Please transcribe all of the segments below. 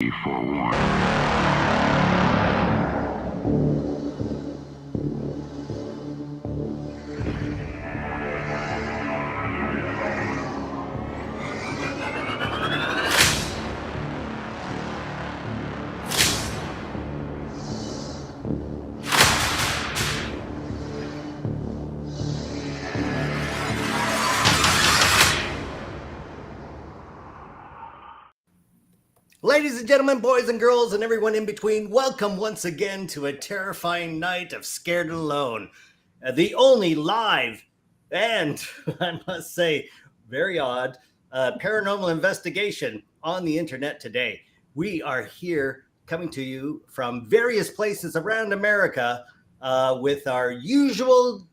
Forewarned. Ladies and gentlemen, boys and girls, and everyone in between, welcome once again to a terrifying night of Scared and Alone. The only live and, I must say, very odd paranormal investigation on the internet today. We are here coming to you from various places around America with our usual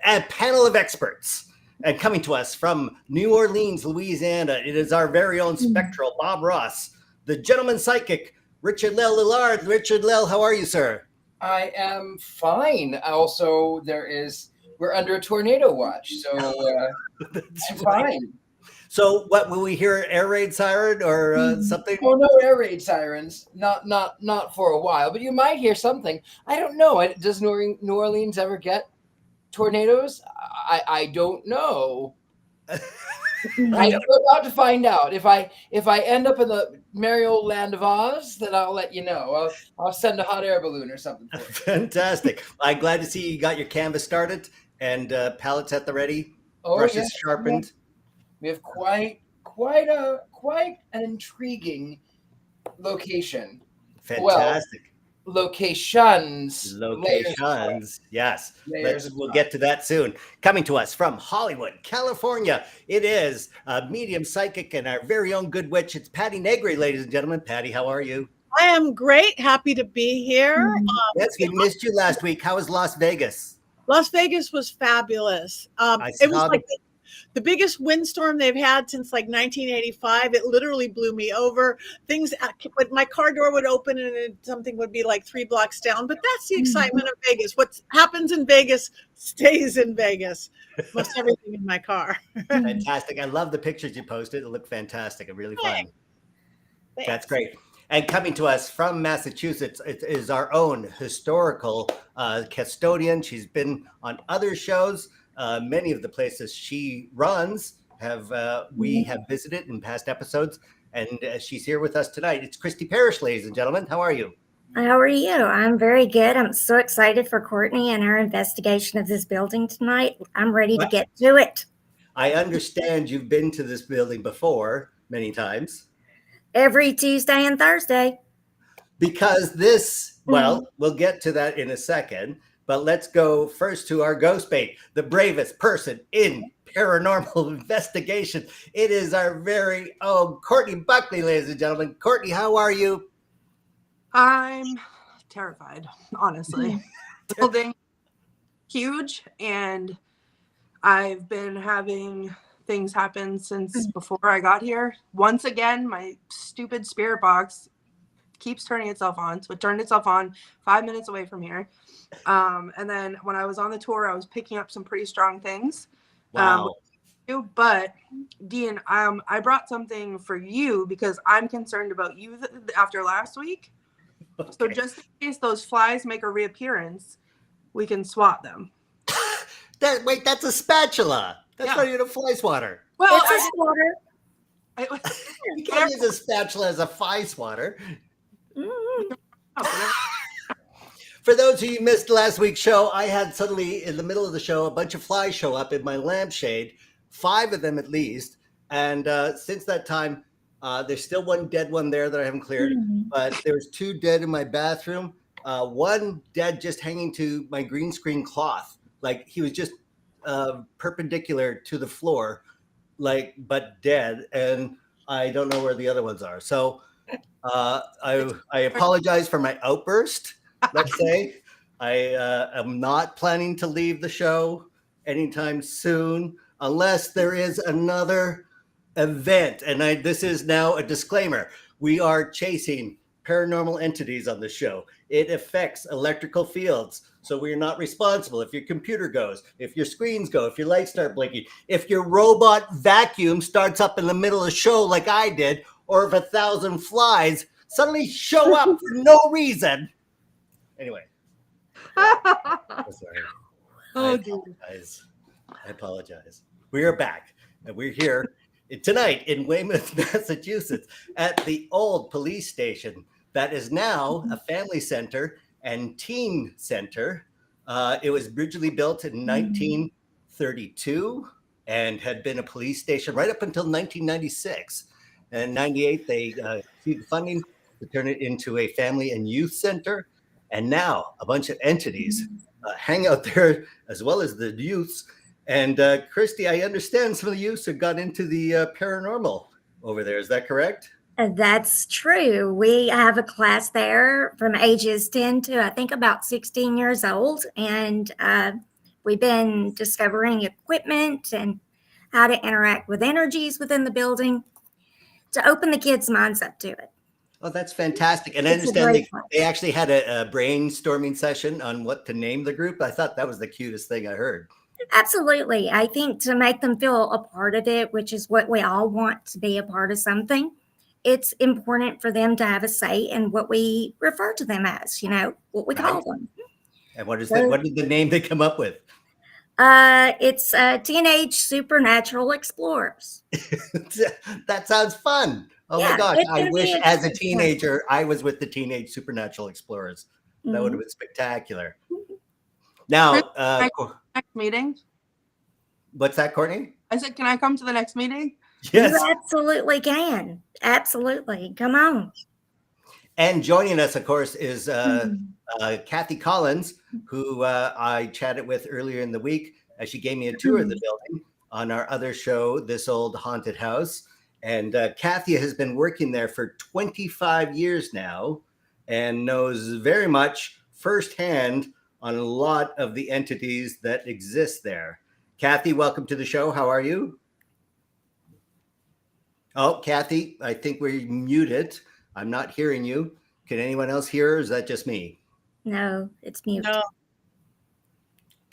panel of experts. And coming to us from New Orleans, Louisiana, it is our very own spectral Bob Ross, the gentleman psychic, Richard-Lael Lillard. Richard-Lael, how are you, sir? I am fine. Also, we're under a tornado watch, so I'm fine. So what, will we hear air raid siren or something? Oh, no air raid sirens. Not for a while, but you might hear something. I don't know. Does New Orleans ever get tornadoes? I don't know. I'm about to find out. If I end up in the merry old land of Oz, then I'll let you know. I'll send a hot air balloon or something for you. Fantastic. I'm glad to see you got your canvas started and palettes at the ready, brushes sharpened. We have quite an intriguing location. Fantastic. Locations. Yes. We'll get to that soon. Coming to us from Hollywood, California, it is a medium psychic and our very own good witch. It's Patti Negri, ladies and gentlemen. Patti, how are you? I am great. Happy to be here. Yes, we missed you last week. How was Las Vegas? Las Vegas was fabulous. It was like the biggest windstorm they've had since like 1985. It literally blew me over. But my car door would open and something would be like 3 blocks down. But that's the excitement of Vegas. What happens in Vegas stays in Vegas. Most everything in my car. Fantastic. I love the pictures you posted. It looked fantastic and really fun. Thanks. That's great. And coming to us from Massachusetts, it is our own historical custodian. She's been on other shows. Many of the places she runs we have visited in past episodes, and she's here with us tonight. It's Christy Parrish, ladies and gentlemen. How are you? How are you? I'm very good. I'm so excited for Courtney and our investigation of this building tonight. I'm ready to get to it. I understand you've been to this building before many times. Every Tuesday and Thursday. Because we'll get to that in a second. But let's go first to our ghost bait, the bravest person in paranormal investigation. It is our very own Courtney Buckley, ladies and gentlemen. Courtney, how are you? I'm terrified, honestly. Building huge, and I've been having things happen since before I got here. Once again, my stupid spirit box keeps turning itself on. So it turned itself on 5 minutes away from here. And then when I was on the tour, I was picking up some pretty strong things. Wow. But Dean, I brought something for you because I'm concerned about you after last week. Okay. So just in case those flies make a reappearance, we can swat them. That's a spatula. That's not even a fly swatter. Well, it's a swatter. You can't use a spatula as a fly swatter. For those of you who missed last week's show, I had suddenly, in the middle of the show, a bunch of flies show up in my lampshade, 5 of them at least. And since that time, there's still one dead one there that I haven't cleared. But there's 2 dead in my bathroom. One dead just hanging to my green screen cloth. Like he was just perpendicular to the floor, but dead. And I don't know where the other ones are. So I apologize for my outburst. Let's say I am not planning to leave the show anytime soon unless there is another event. And this is now a disclaimer. We are chasing paranormal entities on the show. It affects electrical fields. So we're not responsible if your computer goes, if your screens go, if your lights start blinking, if your robot vacuum starts up in the middle of the show like I did, or if 1,000 flies suddenly show up for no reason. Anyway. I'm sorry. I apologize. We are back, and we're here tonight in Weymouth, Massachusetts, at the old police station that is now a family center and teen center. It was originally built in 1932 and had been a police station right up until 1996. And in 98, they received funding to turn it into a family and youth center. And now a bunch of entities hang out there, as well as the youths. And Christy, I understand some of the youths have got into the paranormal over there. Is that correct? That's true. We have a class there from ages 10 to I think about 16 years old. And we've been discovering equipment and how to interact with energies within the building to open the kids' minds up to it. Oh, that's fantastic. And I understand they actually had a brainstorming session on what to name the group. I thought that was the cutest thing I heard. Absolutely. I think to make them feel a part of it, which is what we all want, to be a part of something, it's important for them to have a say in what we refer to them as, what we call them. And what is that? What did the name they come up with? It's Teenage Supernatural Explorers. That sounds fun. Oh my gosh. I wish as a teenager I was with the Teenage Supernatural Explorers. That would have been spectacular. Now, next meeting. What's that, Courtney? I said, can I come to the next meeting? Yes. You absolutely can. Absolutely. Come on. And joining us, of course, is Kathy Collins, who I chatted with earlier in the week as she gave me a tour of the building on our other show, This Old Haunted House. And Kathy has been working there for 25 years now and knows very much firsthand on a lot of the entities that exist there. Kathy, welcome to the show. How are you? Oh, Kathy, I think we're muted. I'm not hearing you. Can anyone else hear, or is that just me? No, it's mute. No.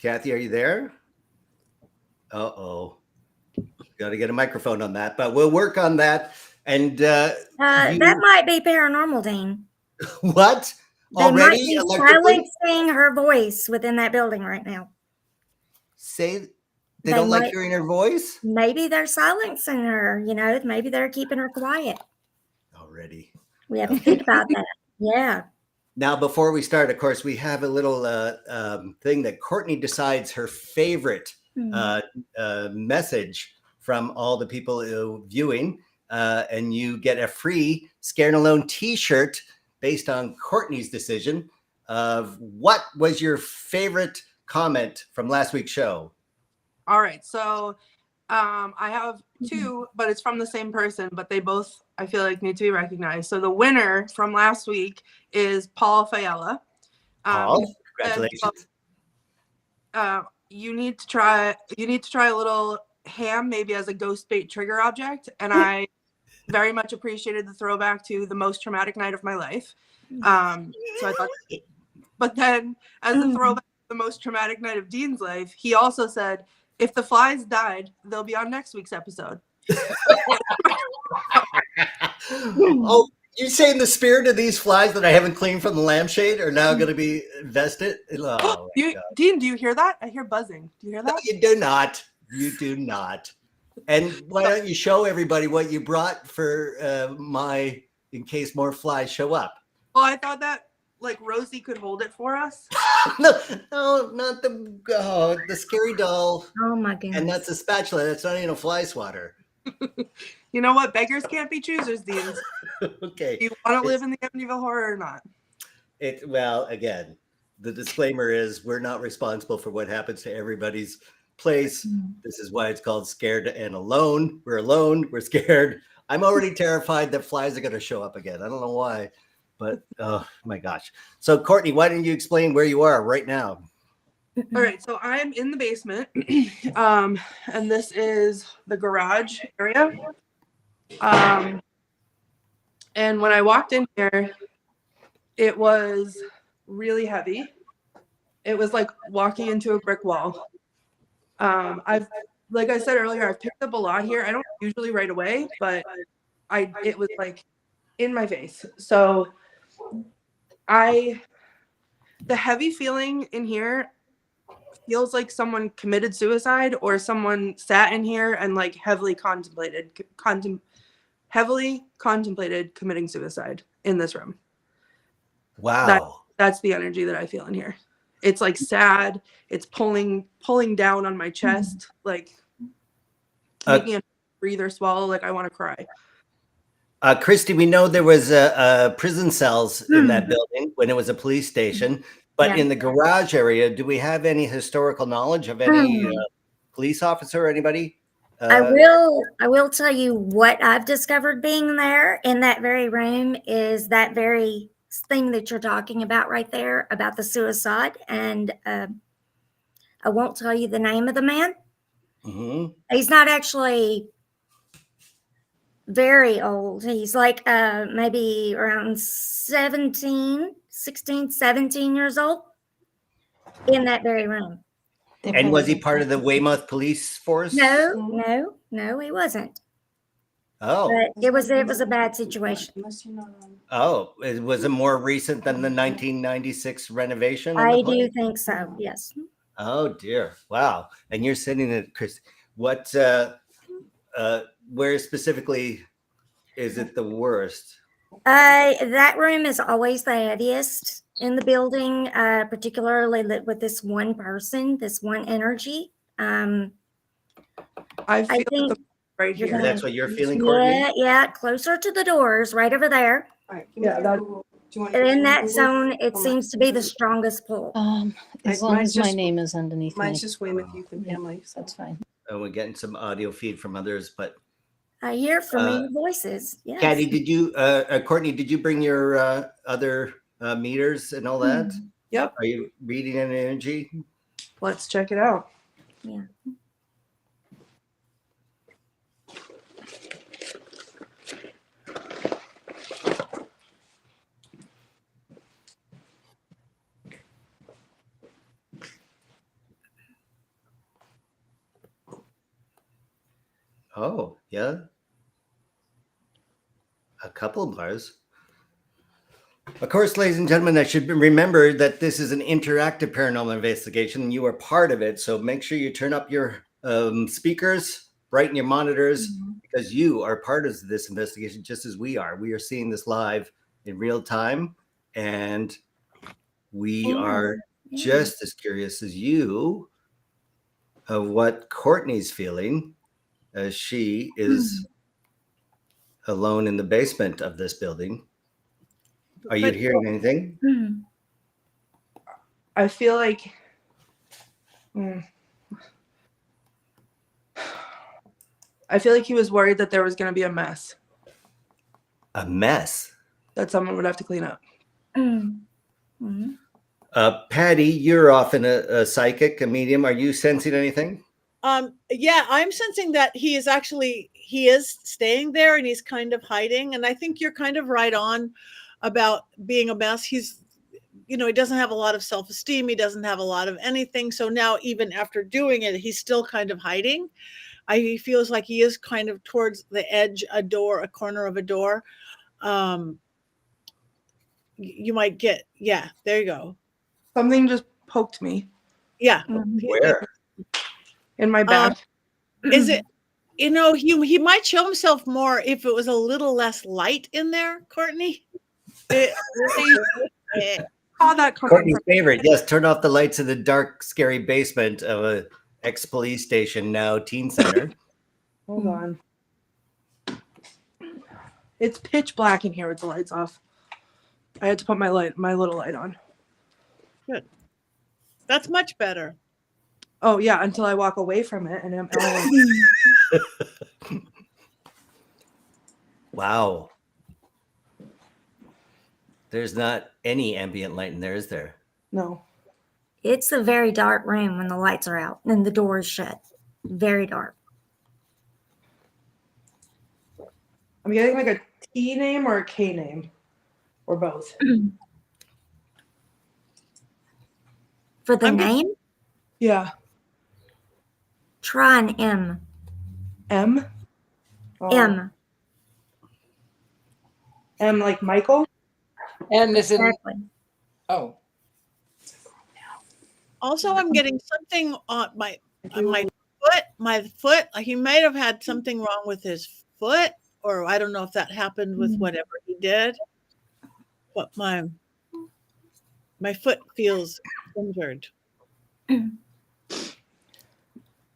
Kathy, are you there? Uh-oh. Got to get a microphone on that, but we'll work on that. And that might be paranormal, Dean. What? They Already? might be silencing her voice within that building right now. Say they don't like hearing her voice? Maybe they're silencing her, maybe they're keeping her quiet. Already. We have to think about that. Yeah. Now, before we start, of course, we have a little thing that Courtney decides her favorite message from all the people viewing, and you get a free Scared and Alone t-shirt based on Courtney's decision of what was your favorite comment from last week's show. All right. So I have two, but it's from the same person, but they both, I feel like, need to be recognized. So the winner from last week is Paul Fiala. Paul, congratulations. You need to try a little ham, maybe as a ghost bait trigger object. And I very much appreciated the throwback to the most traumatic night of my life. So I thought, but then as a throwback to the most traumatic night of Dean's life, he also said, if the flies died, they'll be on next week's episode. Oh, you say in the spirit of these flies that I haven't cleaned from the lampshade are now going to be invested? Oh, Dean, do you hear that? I hear buzzing. Do you hear that? No, you do not. You do not. And why don't you show everybody what you brought for in case more flies show up? Well, I thought that Rosie could hold it for us. No, not the scary doll. Oh my goodness. And that's a spatula. That's not even a fly swatter. You know what? Beggars can't be choosers, Dean. Okay. Do you want to live in the Amityville horror or not? Well, again, the disclaimer is we're not responsible for what happens to everybody's place. This is why it's called Scared and Alone. We're alone. We're scared. I'm already terrified that flies are going to show up again. I don't know why, but oh my gosh. So Courtney, why don't you explain where you are right now? All right. So I'm in the basement, and this is the garage area. And when I walked in here, it was really heavy. It was like walking into a brick wall. Like I said earlier, I've picked up a lot here. I don't usually right away, but it was like in my face. So the heavy feeling in here feels like someone committed suicide or someone sat in here and like heavily contemplated committing suicide in this room. Wow. That's the energy that I feel in here. It's like sad. It's pulling down on my chest, like making a breathe or swallow. Like I want to cry. Christy, we know there was prison cells in that building when it was a police station, but in the garage area, do we have any historical knowledge of any police officer or anybody? I will tell you what I've discovered being there in that very room is that very thing that you're talking about right there about the suicide. And I won't tell you the name of the man. Mm-hmm. He's not actually very old. He's like maybe around 16, 17 years old in that very room. And was he part of the Weymouth police force? No, he wasn't. Oh. But it was a bad situation. Oh, was it more recent than the 1996 renovation? I do think so, yes. Oh dear. Wow. And you're sitting at Chris. What where specifically is it the worst? That room is always the heaviest in the building, particularly with this one person, this one energy. I think right here. That's what you're feeling, Courtney? Yeah, closer to the doors, right over there. Yeah, in that zone, it seems to be the strongest pull. As long as my name is underneath mine's just Weymouth Youth and Yeah, Family. So. that's fine. And we're getting some audio feed from others, but I hear familiar voices. Yes. Patty, did you Courtney, did you bring your other meters and all that? Yep. Are you reading an energy? Let's check it out. Yeah. Oh, yeah. A couple bars. Of course, ladies and gentlemen, I should remember that this is an interactive paranormal investigation and you are part of it. So make sure you turn up your speakers, brighten your monitors, because you are part of this investigation just as we are. We are seeing this live in real time, and we are just as curious as you of what Courtney's feeling as she is alone in the basement of this building. Are you hearing anything? I feel like he was worried that there was going to be a mess. A mess? That someone would have to clean up. Patty, you're often a psychic, a medium. Are you sensing anything? Yeah, I'm sensing that he is staying there and he's kind of hiding. And I think you're kind of right on about being a mess. He's, he doesn't have a lot of self-esteem. He doesn't have a lot of anything. So now even after doing it, he's still kind of hiding. He feels like he is kind of towards the edge, a corner of a door. You might get, there you go. Something just poked me. Yeah. Where? In my back. Is it, he might show himself more if it was a little less light in there, Courtney. Courtney's favorite. Yes, turn off the lights in the dark, scary basement of a ex-police station, now teen center. Hold on. It's pitch black in here with the lights off. I had to put my little light on. Good. That's much better. Oh yeah, until I walk away from it and I'm Wow. There's not any ambient light in there, is there? No. It's a very dark room when the lights are out and the door is shut. Very dark. I'm getting like a T name or a K name or both. For the name? Yeah. Try an M. M? Oh. M. am like Michael. And this is Exactly. oh. Also, I'm getting something on my foot. My foot. He might have had something wrong with his foot, or I don't know if that happened with whatever he did. But my foot feels injured.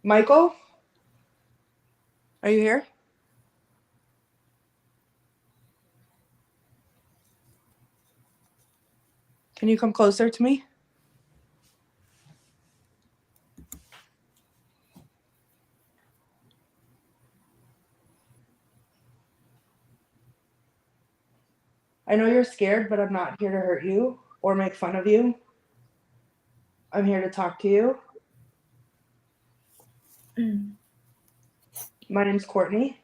Michael, are you here? Can you come closer to me? I know you're scared, but I'm not here to hurt you or make fun of you. I'm here to talk to you. My name's Courtney.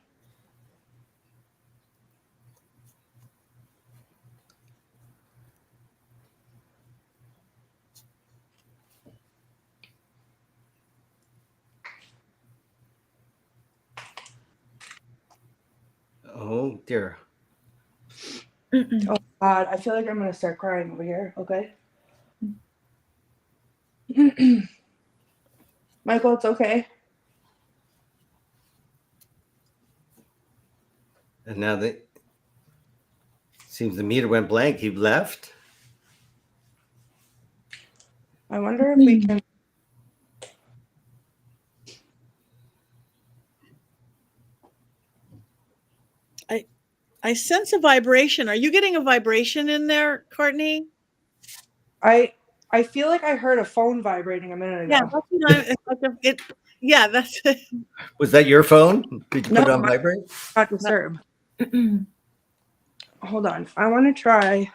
Oh dear. Oh God, I feel like I'm gonna start crying over here. Okay. Michael, it's okay. And now that seems the meter went blank. He left. I wonder if we can. I sense a vibration. Are you getting a vibration in there, Courtney? I feel like I heard a phone vibrating a minute ago. Yeah, that's what yeah, that's it. Was that your phone? Did you put it on vibrate? Not disturb. Hold on. I want to try.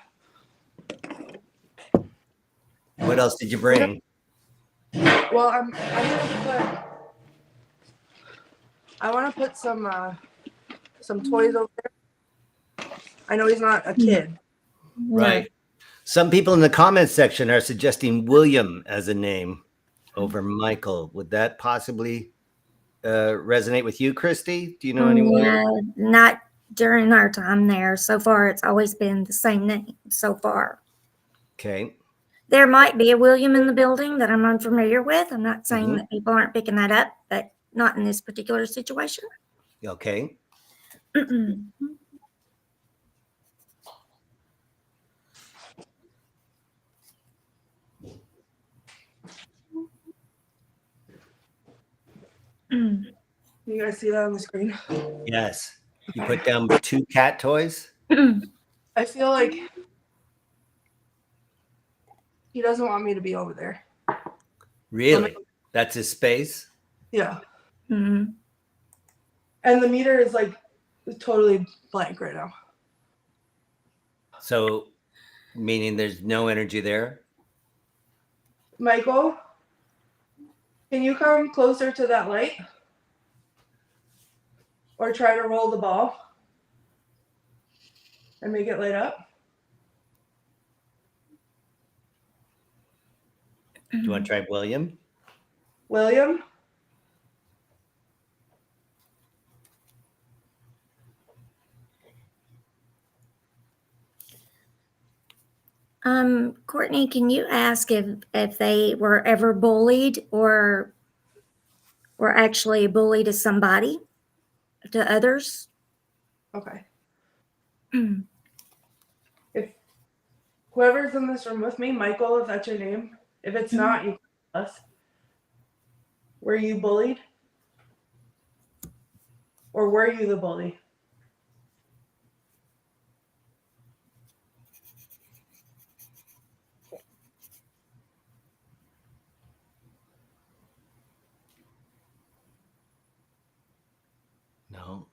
What else did you bring? Well, I want to put some toys over there. I know he's not a kid. Right. Some people in the comments section are suggesting William as a name over Michael. Would that possibly resonate with you, Christy? Do you know anyone? No, not during our time there. So far, it's always been the same name so far. Okay. There might be a William in the building that I'm unfamiliar with. I'm not saying that people aren't picking that up, but not in this particular situation. Okay. You guys see that on the screen? Yes. You put down 2 cat toys? I feel like he doesn't want me to be over there. Really? That's his space? Yeah. Mm-hmm. And the meter is like totally blank right now. So, meaning there's no energy there? Michael, can you come closer to that light? Or try to roll the ball and make it light up? Do you want to try William? William? Courtney, can you ask if they were ever bullied or were actually a bully to somebody, to others? Okay. If whoever's in this room with me, Michael, if that's your name, if it's not, you tell us. Were you bullied? Or were you the bully? No.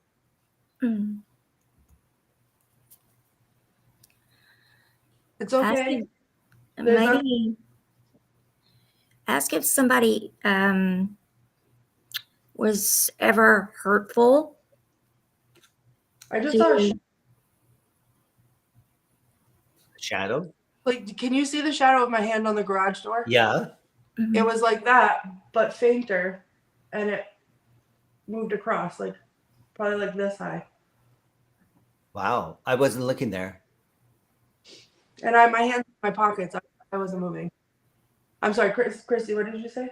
It's okay. Maybe ask if somebody was ever hurtful. I just saw a Shadow? like, can you see the shadow of my hand on the garage door? Yeah. It was like that, but fainter, and it moved across, like probably like this high. Wow. I wasn't looking there. And I my hands in my pockets. I wasn't moving. I'm sorry, Christy, what did you say?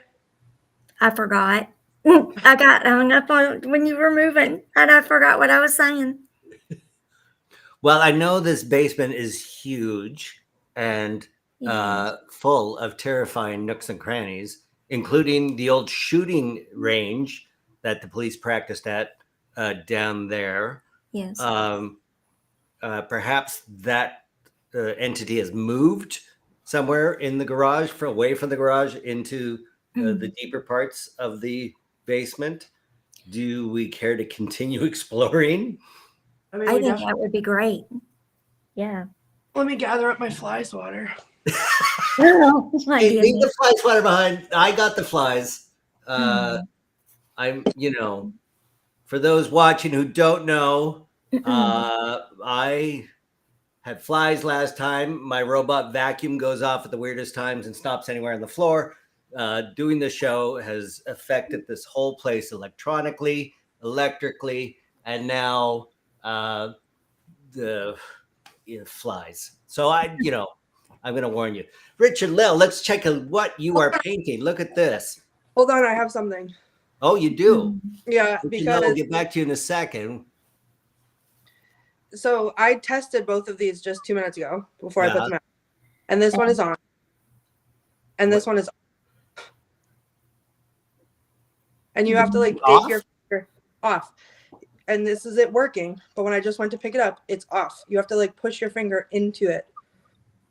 I forgot. I got hung up on when you were moving, and I forgot what I was saying. Well, I know this basement is huge and full of terrifying nooks and crannies, including the old shooting range that the police practiced at down there. Yes. Perhaps that entity has moved somewhere in the garage, away from the garage into the deeper parts of the basement. Do we care to continue exploring? I think that would be great. Yeah. Let me gather up my fly swatter. Oh, my Hey, leave goodness. the fly swatter behind. I got the flies. I'm, for those watching who don't know, I had flies last time. My robot vacuum goes off at the weirdest times and stops anywhere on the floor. Doing the show has affected this whole place electronically, electrically, and now the flies. So I'm going to warn you. Richard-Lael, let's check what you are painting. Look at this. Hold on, I have something. Oh, you do? Yeah, Richard-Lael, we'll get back to you in a second. So I tested both of these just 2 minutes ago before I put them out. And this one is on. And this one is off. And you have to dig your finger off. And this is it working. But when I just went to pick it up, it's off. You have to push your finger into it.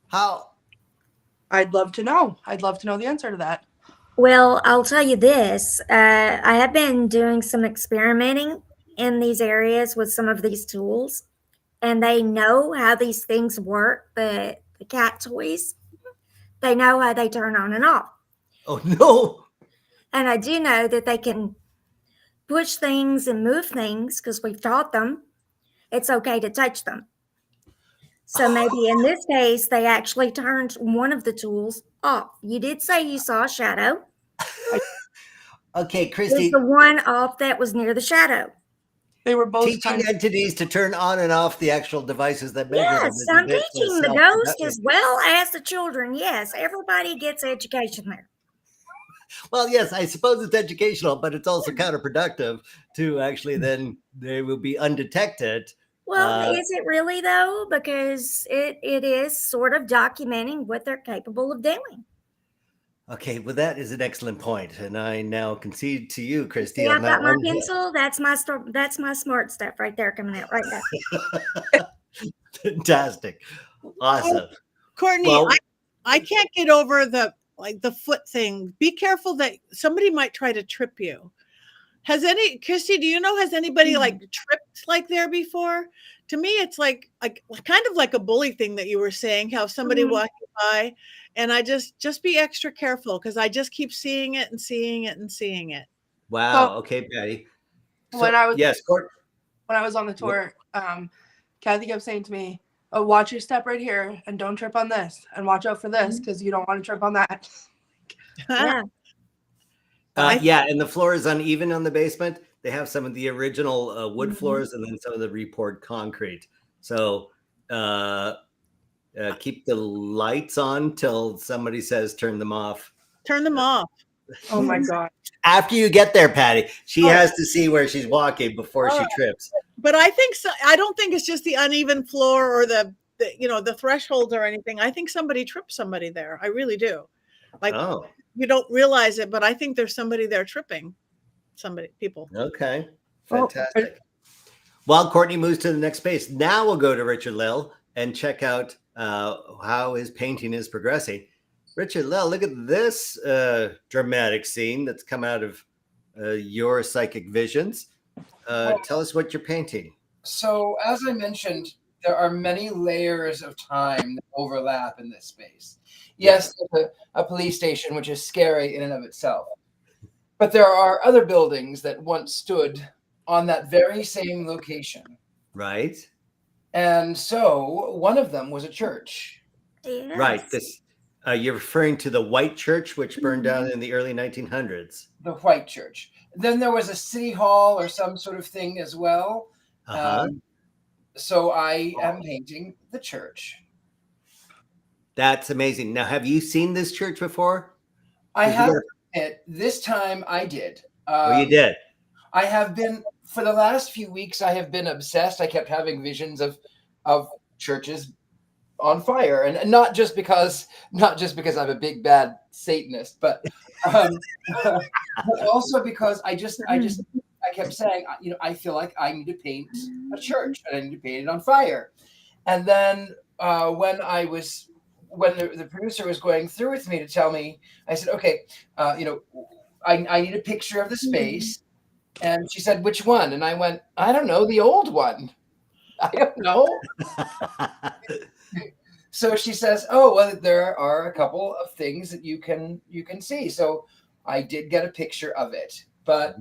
How? I'd love to know. I'd love to know the answer to that. Well, I'll tell you this. I have been doing some experimenting in these areas with some of these tools, and they know how these things work. The cat toys, they know how they turn on and off. Oh, no. And I do know that they can push things and move things because we've taught them it's okay to touch them. So maybe in this case, they actually turned one of the tools off. You did say you saw a shadow. Okay, Christy. Was the one off that was near the shadow. They were both teaching entities to turn on and off the actual devices that measure them. Yes, I'm teaching the ghost as well as the children. Yes, everybody gets education there. Well, yes, I suppose it's educational, but it's also counterproductive to actually then they will be undetected. Well, is it really though? Because it is sort of documenting what they're capable of doing. Okay, well, that is an excellent point, and I now concede to you, Christy. Yeah, I've got my pencil. That's my smart stuff right there coming out right now. Fantastic, awesome, Courtney. Well, I can't get over the foot thing. Be careful that somebody might try to trip you. Christy, do you know, has anybody tripped there before? To me, it's like kind of like a bully thing that you were saying, how somebody walking by, and I just be extra careful because I just keep seeing it and seeing it and seeing it. Wow. So, okay, Patti. So, when I was when I was on the tour, Kathy kept saying to me, "Oh, watch your step right here and don't trip on this, and watch out for this because you don't want to trip on that." Yeah. And the floor is uneven on the basement. They have some of the original wood floors and then some of the repoured concrete. So keep the lights on till somebody says turn them off. Turn them off. Oh my God. After you get there, Patti, she has to see where she's walking before she trips. But I think so. I don't think it's just the uneven floor or the thresholds or anything. I think somebody tripped somebody there. I really do. You don't realize it, but I think there's somebody there tripping people. Okay, fantastic. While Courtney moves to the next space, now we'll go to Richard-Lael and check out how his painting is progressing. Richard-Lael, look at this dramatic scene that's come out of your psychic visions. Tell us what you're painting. So, as I mentioned, there are many layers of time that overlap in this space. Yes, there's a police station, which is scary in and of itself. But there are other buildings that once stood on that very same location. Right. And so one of them was a church. Yes. Right. You're referring to the White Church, which burned down in the early 1900s. The White Church. Then there was a city hall or some sort of thing as well. So I am painting the church. That's amazing. Now, have you seen this church before? I Did you have get it. This time I did. Oh, you did? I have been, for the last few weeks, I have been obsessed. I kept having visions of churches on fire, and not just because I'm a big bad Satanist, but also because I kept saying, I feel like I need to paint a church and I need to paint it on fire. And then when the producer was going through with me to tell me, I said, okay, I need a picture of the space. And she said, which one? And I went, I don't know, the old one. I don't know. So she says, oh, well, there are a couple of things that you can see. So I did get a picture of it. But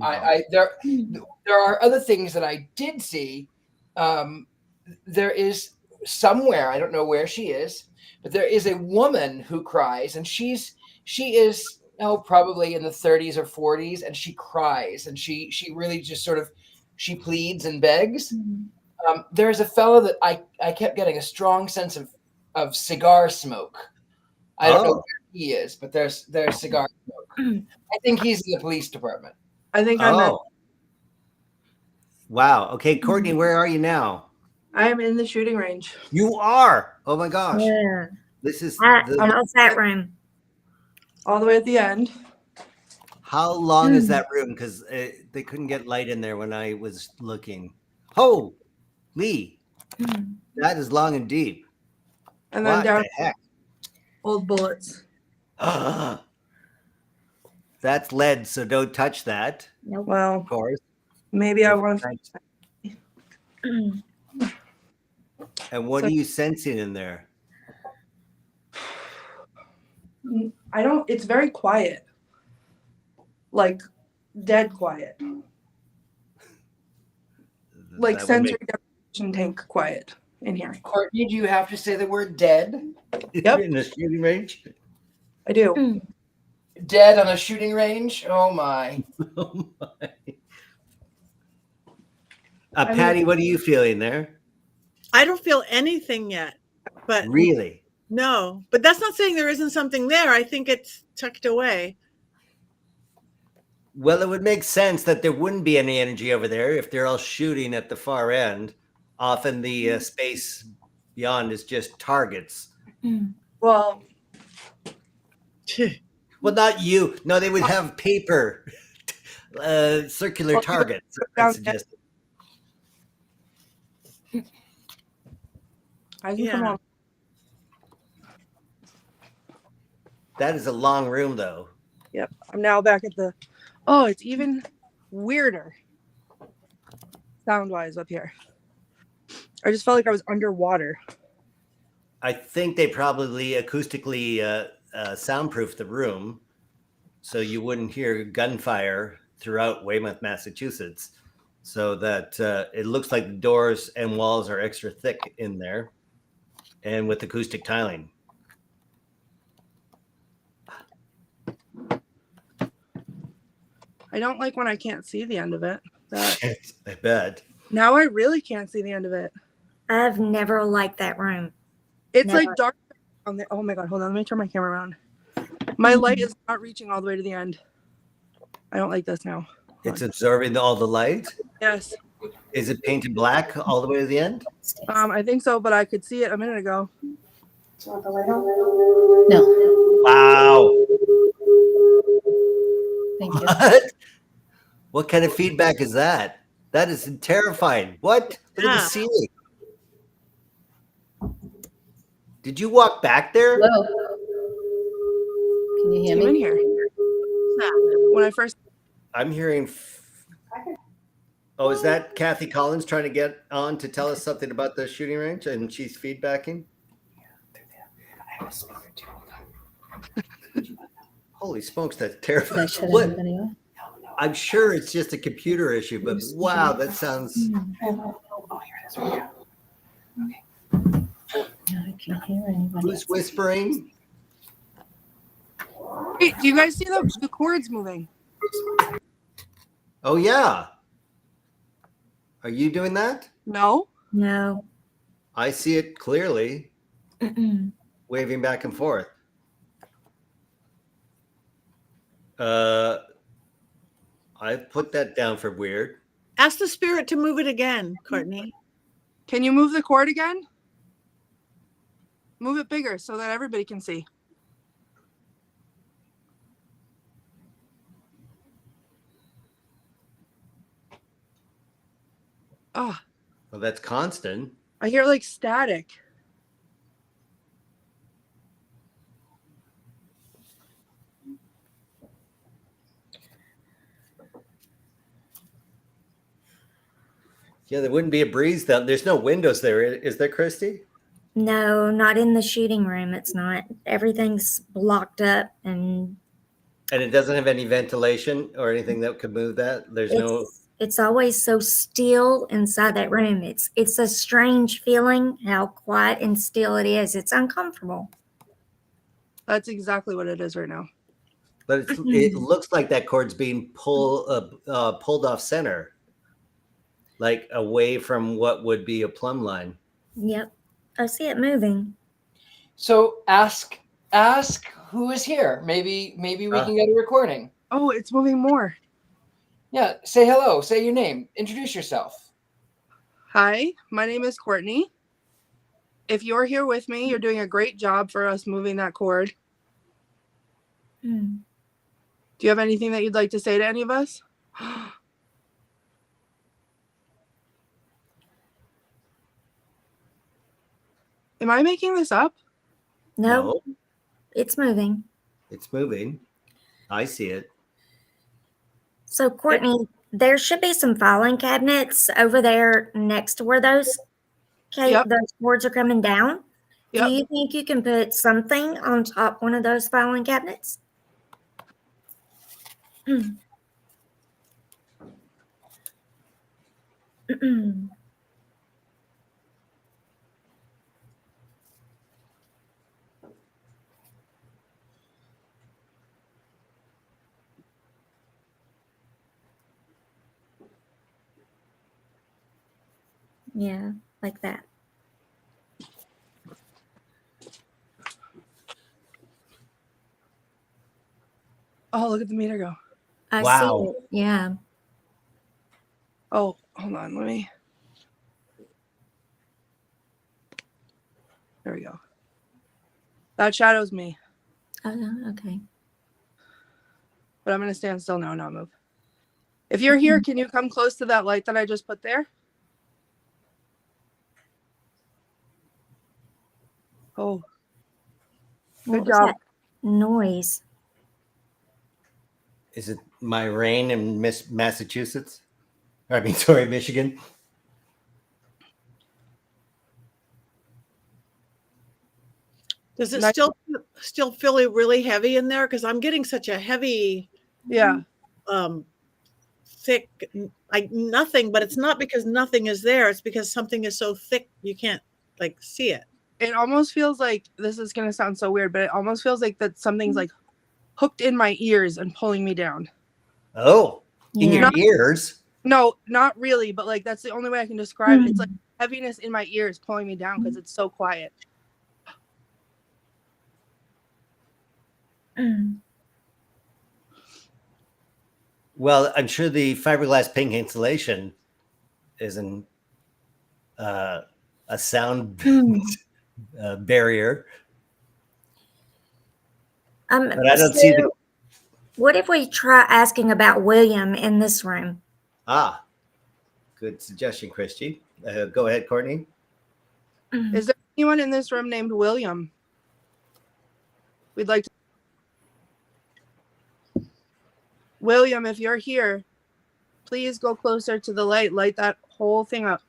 there are other things that I did see. There is somewhere, I don't know where she is, but there is a woman who cries, and she is probably in the 30s or 40s, and she cries, and she really just sort of, she pleads and begs. There's a fellow that I kept getting a strong sense of cigar smoke. I don't know where he is, but there's cigar smoke. I think he's in the police department. I think I'm at, wow. Okay, Courtney, where are you now? I am in the shooting range. You are. Oh my gosh. Yeah. This is How's that room? All the way at the end. how long is that room? Because they couldn't get light in there when I was looking. Oh, Lee, that is long and deep. And then What down the heck? old bullets. That's lead, so don't touch that. Nope. Well, Of course. maybe I want to. And what are you sensing in there? I don't, it's very quiet. Like dead quiet. Like That would sensory deprivation tank quiet in here. Courtney, do you have to say the word dead? Yep. in the shooting range? I do. Dead on a shooting range? Oh my. Oh my. Patti, what are you feeling there? I don't feel anything yet, but Really? no, but that's not saying there isn't something there. I think it's tucked away. Well, it would make sense that there wouldn't be any energy over there if they're all shooting at the far end. Often the space beyond is just targets. Well, Well, not you. No, they would have paper, circular targets. I suggest. I can come on. That is a long room, though. Yep. I'm now back at the. Oh, it's even weirder sound wise up here. I just felt like I was underwater. I think they probably acoustically soundproofed the room so you wouldn't hear gunfire throughout Weymouth, Massachusetts. So that it looks like the doors and walls are extra thick in there and with acoustic tiling. I don't like when I can't see the end of it. I bet. Now I really can't see the end of it. I've never liked that room. It's Never. like dark on the. Oh my god! Hold on, let me turn my camera around. My light is not reaching all the way to the end. I don't like this now. It's absorbing all the light. Yes. Is it painted black all the way to the end? I think so, but I could see it a minute ago. No, Wow. thank you. What? What kind of feedback is that? That is terrifying. What? Look at the ceiling. Did you walk back there? Hello. Can you hear I'm in me? here. When I first. I'm hearing. Oh, is that Kathy Collins trying to get on to tell us something about the shooting range and she's feedbacking? Holy smokes, that's terrifying. Did I shut What? everybody off? I'm sure it's just a computer issue, but wow, that sounds. No, I can't hear anybody. Who's whispering? Hey, do you guys see the cords moving? Oh, yeah. Are you doing that? No. No. I see it clearly, Mm-mm. waving back and forth. I put that down for weird. Ask the spirit to move it again, Courtney. Can you move the cord again? Move it bigger so that everybody can see. Oh, Well, that's constant. I hear like static. Yeah, there wouldn't be a breeze down. There's no windows there, is there, Christy? No, not in the shooting room. It's not. Everything's blocked up, and And it doesn't have any ventilation or anything that could move that. There's no. it's always so still inside that room. It's a strange feeling how quiet and still it is. It's uncomfortable. That's exactly what it is right now. But it looks like that cord's being pulled off center, like away from what would be a plumb line. Yep. I see it moving. So ask who is here. Maybe we can get a recording. Oh, it's moving more. Yeah, say hello. Say your name. Introduce yourself. Hi, my name is Courtney. If you're here with me, you're doing a great job for us moving that cord. Hmm. Do you have anything that you'd like to say to any of us? Am I making this up? No, it's moving. It's moving. I see it. So, Courtney, there should be some filing cabinets over there next to where those Yep. those cords are coming down. Yep. Do you think you can put something on top one of those filing cabinets? Yeah, like that. Oh, look at the meter go. I Wow. see it. Yeah. Oh, hold on. Let me. There we go. That shadows me, Oh, okay. but I'm going to stand still now, not move. If you're here, can you come close to that light that I just put there? Oh, What good was job. that noise? Is it my rain in Massachusetts? I mean, sorry, Michigan. Does it Nice. still feel really heavy in there? Because I'm getting such a heavy, Yeah. thick, like nothing. But it's not because nothing is there. It's because something is so thick you can't like see it. It almost feels like, this is going to sound so weird, but it almost feels like that something's like hooked in my ears and pulling me down. Oh, in Yeah. your ears? No, not really, but like that's the only way I can describe it. It's like heaviness in my ears pulling me down because it's so quiet. Well, I'm sure the fiberglass pink insulation isn't a sound barrier. But I don't see the. What if we try asking about William in this room? Good suggestion, Christy. Go ahead, Courtney. Is there anyone in this room named William? We'd like to. William, if you're here, please go closer to the light. Light that whole thing up.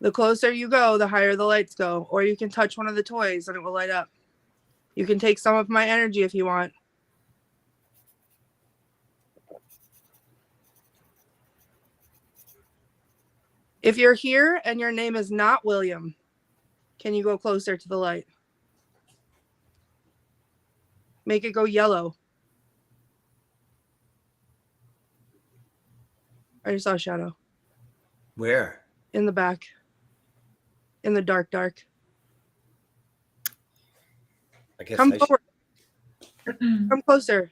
The closer you go, the higher the lights go. Or you can touch one of the toys and it will light up. You can take some of my energy if you want. If you're here and your name is not William, can you go closer to the light? Make it go yellow. I just saw a shadow Where? in the back. In the dark. I guess Come I should. forward. Come closer.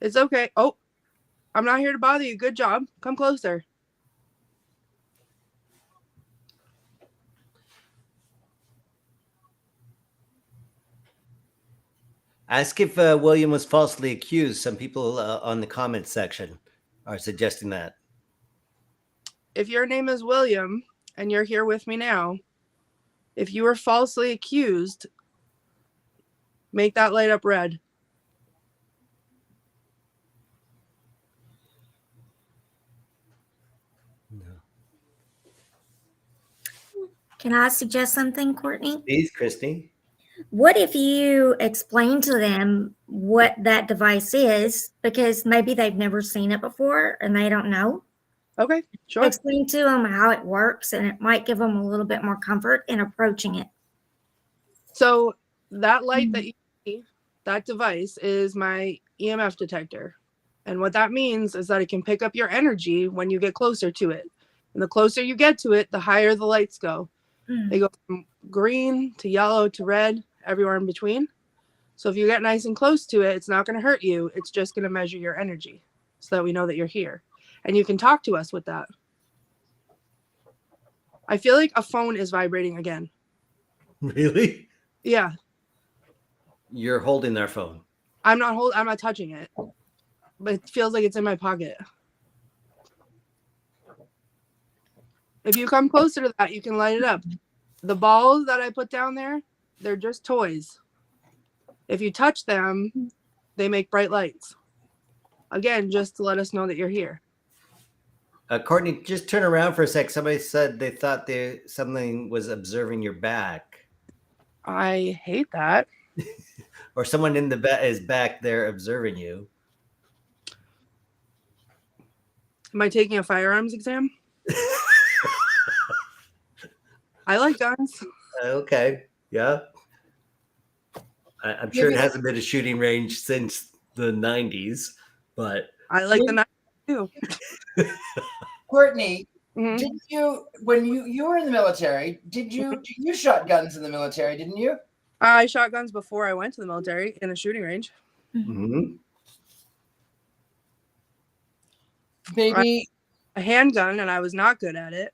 It's okay. Oh, I'm not here to bother you. Good job. Come closer. Ask if William was falsely accused. Some people on the comments section are suggesting that. If your name is William and you're here with me now, if you were falsely accused, make that light up red. Can I suggest something, Courtney? Please, Christy. What if you explain to them what that device is? Because maybe they've never seen it before and they don't know. Okay, sure. Explain to them how it works, and it might give them a little bit more comfort in approaching it. So that light that you see, that device is my EMF detector. And what that means is that it can pick up your energy when you get closer to it. And the closer you get to it, the higher the lights go. They go from green to yellow to red, everywhere in between. So if you get nice and close to it, it's not going to hurt you. It's just going to measure your energy so that we know that you're here. And you can talk to us with that. I feel like a phone is vibrating again. Really? Yeah. You're holding their phone. I'm not touching it. But it feels like it's in my pocket. If you come closer to that, you can light it up. The balls that I put down there, they're just toys. If you touch them, they make bright lights. Again, just to let us know that you're here. Courtney, just turn around for a sec. Somebody said they thought something was observing your back. I hate that. Or someone in the back is back there observing you. Am I taking a firearms exam? I like guns. Okay. Yeah. I'm sure it hasn't been a shooting range since the 90s, but I like the knife too. Courtney, Mhm. did you, when you were in the military, you shot guns in the military, didn't you? I shot guns before I went to the military in a shooting range. mhm. Maybe, A handgun, and I was not good at it.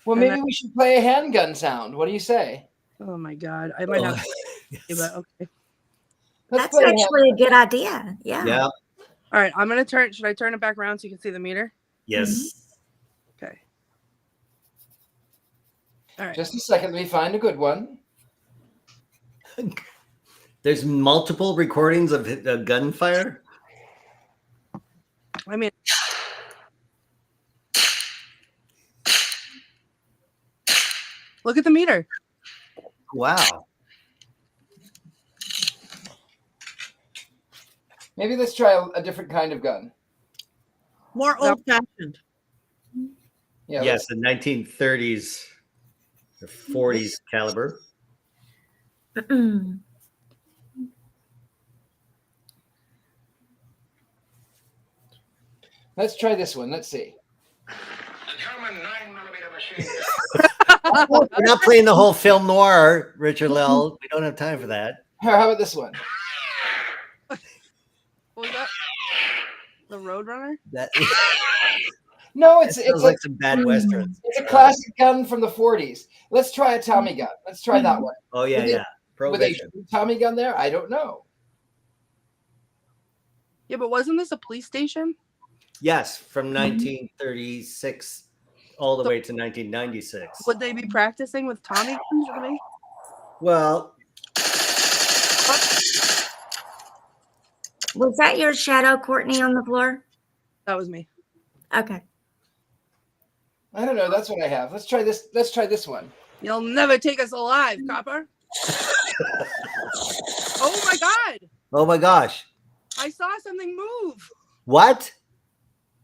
well, And maybe we should play a handgun sound. What do you say? Oh my god, I might have to, Yes. but okay. Let's That's play a actually a good idea. Yeah. Yeah. All right, I'm gonna turn. Should I turn it back around so you can see the meter? Yes. Okay. All right. Just a second, let me find a good one. There's multiple recordings of gunfire. I mean, look at the meter. Wow. Maybe let's try a different kind of gun. More old fashioned. Yeah. Yes, the 1930s or 40s caliber. Let's try this one. Let's see. We're not playing the whole film noir, Richard-Lael. We don't have time for that. How about this one? What was that? The Roadrunner? That No, it sounds like some bad westerns. it's a classic gun from the 40s. Let's try a Tommy gun. Let's try that one. Oh yeah, With yeah. With a Prohibition. Tommy gun there? I don't know. Yeah, but wasn't this a police station? Yes, from 1936 all the way to 1996. Would they be practicing with Tommy guns? Or they? Well, Was that your shadow, Courtney, on the floor? That was me. Okay. I don't know. That's what I have. Let's try this. Let's try this one. You'll never take us alive, copper. Oh my god! oh my gosh. I saw something move. What?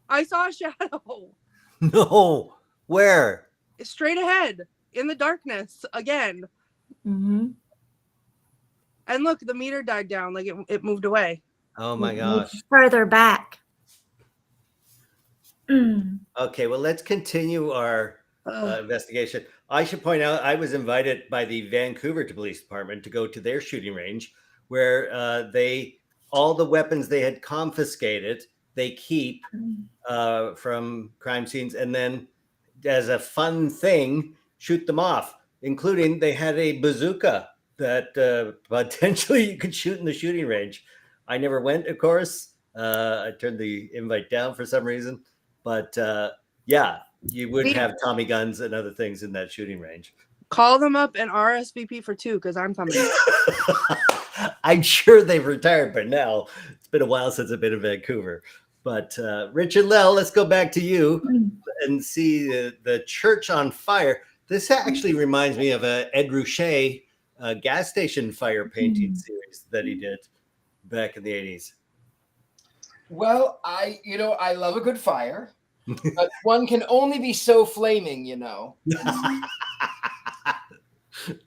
I saw a shadow. No. Where? Straight ahead in the darkness again. Mm-hmm. And look, the meter died down. Like it moved away. Oh my gosh. Further back. Okay, well, let's continue our investigation. I should point out I was invited by the Vancouver Police Department to go to their shooting range where all the weapons they had confiscated, they keep from crime scenes, and then as a fun thing, shoot them off, including they had a bazooka that potentially you could shoot in the shooting range. I never went, of course. I turned the invite down for some reason. But yeah, you would have Tommy guns and other things in that shooting range. Call them up and RSVP for 2 because I'm coming. I'm sure they've retired by now. It's been a while since I've been in Vancouver. But Richard-Lael, let's go back to you and see the church on fire. This actually reminds me of a Ed Ruscha gas station fire painting series that he did back in the 80s. Well, I love a good fire, but one can only be so flaming,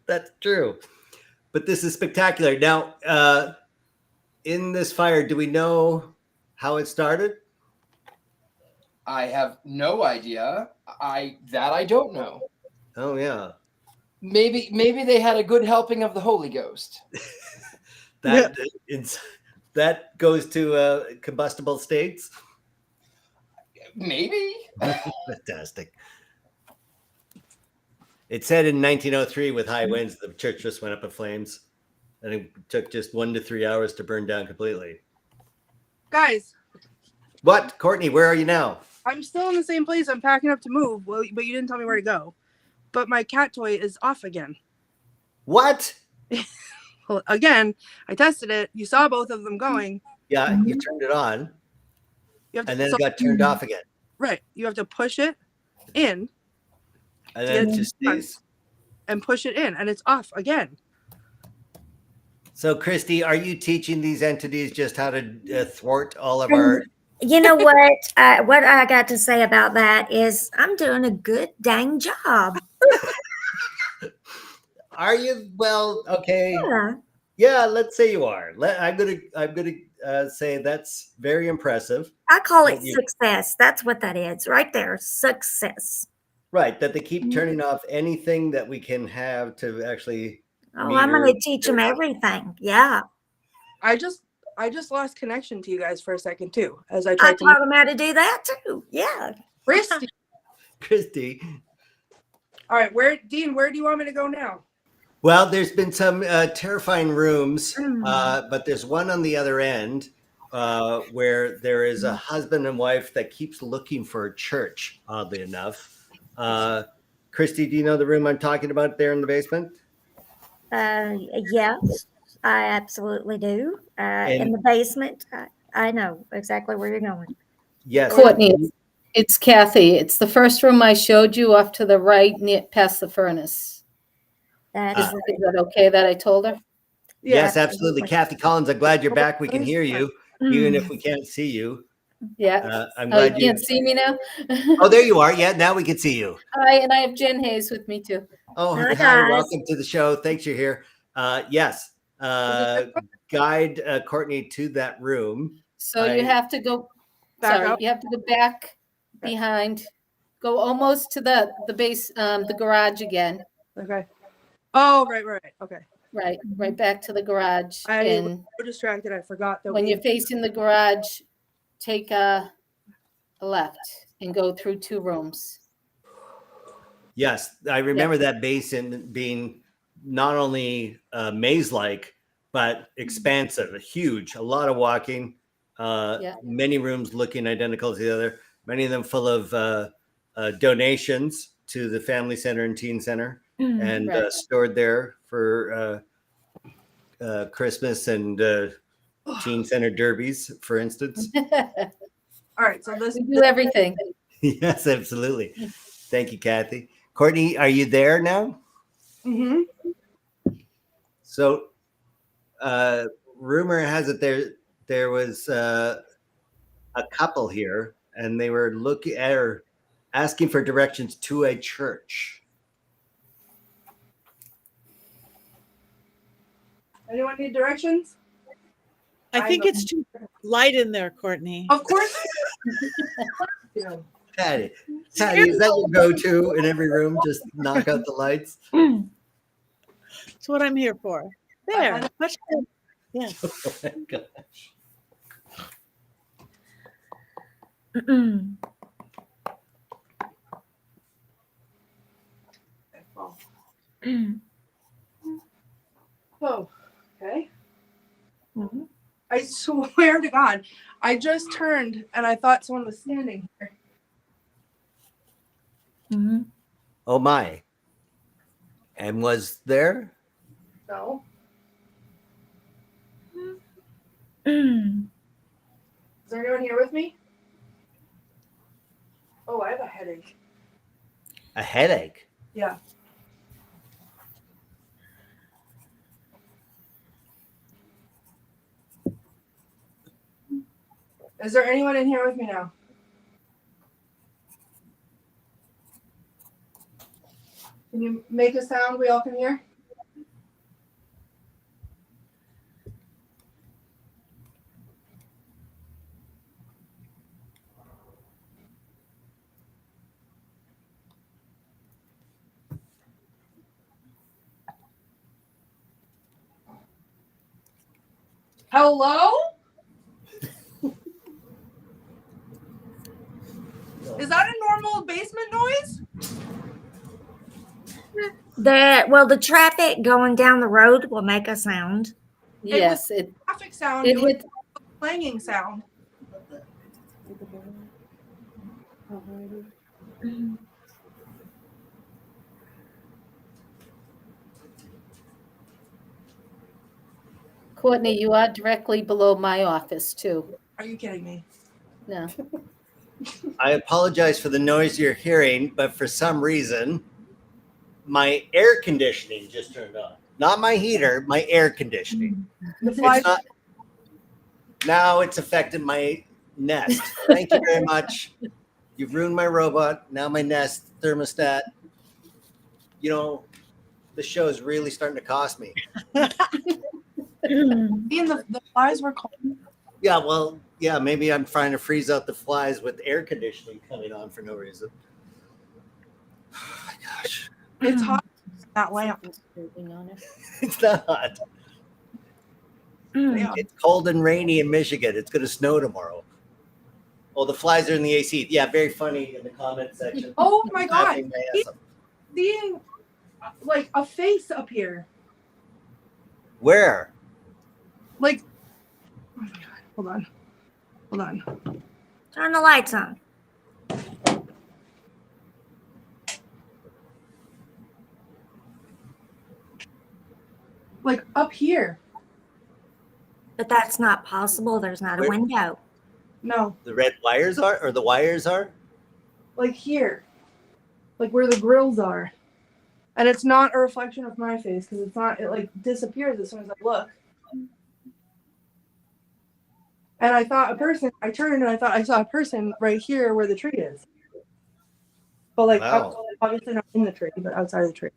That's true. But this is spectacular. Now, in this fire, do we know how it started? I have no idea. I don't know. Oh, yeah. Maybe they had a good helping of the Holy Ghost. That goes to combustible states. Maybe. Fantastic. It said in 1903 with high winds, the church just went up in flames, and it took just 1 to 3 hours to burn down completely. Guys. What? Courtney, where are you now? I'm still in the same place. I'm packing up to move. Well, but you didn't tell me where to go. But my cat toy is off again. What? Well, again, I tested it. You saw both of them going. Yeah, you turned it on, and then it got turned off again. Right. You have to push it in. And then it just stays. And push it in, and it's off again. So, Christy, are you teaching these entities just how to thwart all of our... You know what? What I got to say about that is I'm doing a good dang job. Are you? Well, okay. Yeah. Yeah, let's say you are. I'm gonna say that's very impressive. I call it success. That's what that is right there. Success. Right, that they keep turning off anything that we can have to actually... Oh, I'm going to teach them everything. Yeah. I just lost connection to you guys for a second too, as I I tried taught them how to do that too. Yeah. Christy. All right, Dean, where do you want me to go now? Well, there's been some terrifying rooms, but there's one on the other end where there is a husband and wife that keeps looking for a church, oddly enough. Christy, do you know the room I'm talking about there in the basement? Yes, I absolutely do. In the basement, I know exactly where you're going. Yes. Courtney, it's Kathy. It's the first room I showed you off to the right, past the furnace. That's Is that okay that I told her? Yes, absolutely. Kathy Collins, I'm glad you're back. We can hear you, even if we can't see you. Yeah. I'm glad you can't see me now? Oh, there you are. Yeah, now we can see you. Hi, and I have Jen Hayes with me too. Oh, Hi, hi. guys. Welcome to the show. Thanks you're here. Yes. Guide Courtney to that room. So you have to go Back you have to go back behind. Go almost to the base, the garage again. Okay. Oh, right. Okay. Right back to the garage. I was And so distracted. I forgot that when you're facing the garage, take a left and go through 2 rooms. Yes, I remember that basin being not only maze-like, but expansive, huge, a lot of walking, many rooms looking identical to the other, many of them full of donations to the Family Center and Teen Center, and stored there for Christmas and Teen Center derbies, for instance. All right, so We do everything. Yes, absolutely. Thank you, Kathy. Courtney, are you there now? Mm-hmm. So, rumor has it there was a couple here, and they were asking for directions to a church. Anyone need directions? I think it's too light in there, Courtney. Of course. Patti, is that your go-to in every room? Just knock out the lights? That's what I'm here for. There. Much better. Yes. Oh my gosh. Oh, okay. Mhm. I swear to God, I just turned and I thought someone was standing here. Mhm. Oh my. And was there? No. Mm. Is there anyone here with me? Oh, I have a headache. A headache? Yeah. Is there anyone in here with me now? Can you make a sound we all can hear? Hello? Is that a normal basement noise? The traffic going down the road will make a sound. Yes, it Traffic sound. it It was hit. a clanging sound. Courtney, you are directly below my office too. Are you kidding me? No. I apologize for the noise you're hearing, but for some reason, my air conditioning just turned on. Not my heater, my air conditioning. The flies. It's not. Now it's affected my nest. Thank you very much. You've ruined my robot. Now my nest thermostat. You know, the show is really starting to cost me. Mm. Ian, the flies were cold. Yeah, well, yeah, maybe I'm trying to freeze out the flies with air conditioning coming on for no reason. Oh my gosh. It's hot. That lamp. It's not. Yeah. It's cold and rainy in Michigan. It's going to snow tomorrow. Oh, the flies are in the AC. Yeah, very funny in the comment section. Oh my God. Laughing my ass off. Seeing like a face up here. Where? Like, oh my God. Hold on. Hold on. Turn the lights on. Like up here. But that's not possible. There's not a Where? window. No, The red wires are, or the wires are? like here. Like where the grills are. And it's not a reflection of my face because it's not, it like disappears as soon as I look. And I thought a person, I turned and I thought I saw a person right here where the tree is. But like, Wow. obviously not in the tree, but outside of the tree.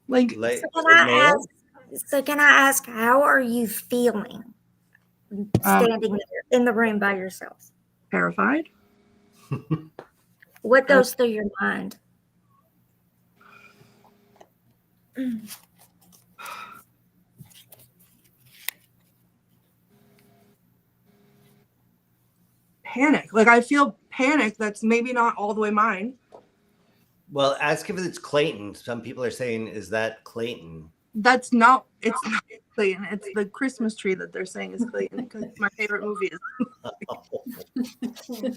Like, Like, So can I ask, how are you feeling standing there in the room by yourself? terrified. What goes through your mind? Panic. Like I feel panic that's maybe not all the way mine. well, ask if it's Clayton. Some people are saying, is that Clayton? That's not, it's not Clayton. It's the Christmas tree that they're saying is Clayton because my favorite movie is.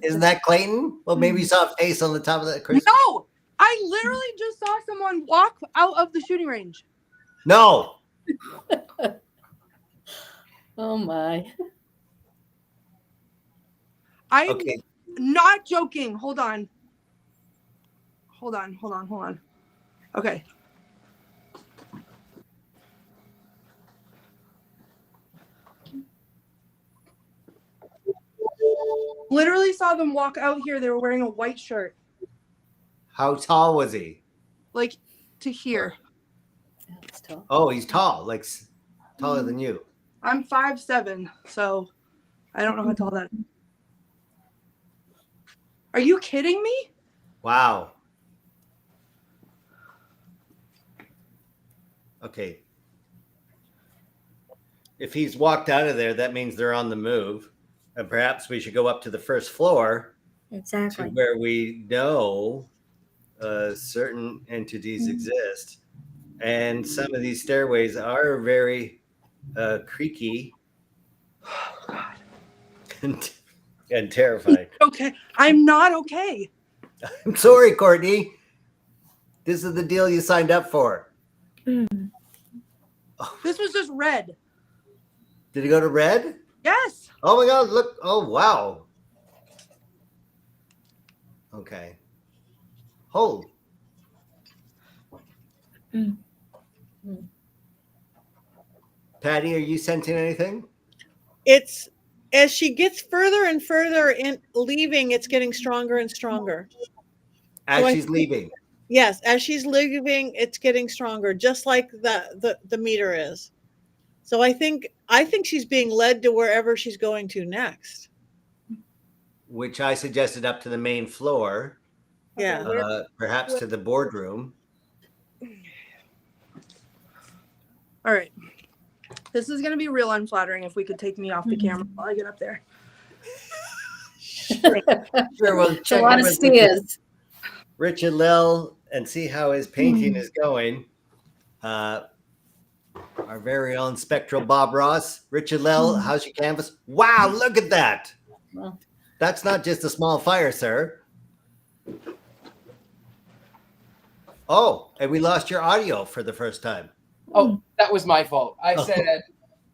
Isn't that Clayton? Well, maybe you saw a face on the top of that Christmas. No, I literally just saw someone walk out of the shooting range. No. Oh my. I'm Okay. not joking. Hold on. Okay. Literally saw them walk out here. They were wearing a white shirt. How tall was he? Like to here. Yeah, it's tall. Oh, he's tall, like taller than you. I'm 5'7", so I don't know how tall that is. Are you kidding me? Wow. Okay. If he's walked out of there, that means they're on the move. And perhaps we should go up to the first floor to Exactly. where we know certain entities exist. And some of these stairways are very creaky and terrifying. Okay, I'm not okay. I'm sorry, Courtney. This is the deal you signed up for. This was just red. Did it go to red? Yes. Oh my God, look. Oh, wow. Okay. Hold. Patti, are you sensing anything? It's as she gets further and further in leaving, it's getting stronger and stronger. As So I she's think- leaving. Yes, as she's leaving, it's getting stronger, just like the meter is. So I think she's being led to wherever she's going to next. Which I suggested up to the main floor, Yeah. perhaps to the boardroom. All right. This is gonna be real unflattering if we could take me off the camera while I get up there. Sure, we'll check A lot in of with stairs. Richard-Lael and see how his painting is going. Our very own spectral Bob Ross. Richard-Lael, how's your canvas? Wow, look at that. Well, That's not just a small fire, sir. Oh, and we lost your audio for the first time. Oh, that was my fault. I said,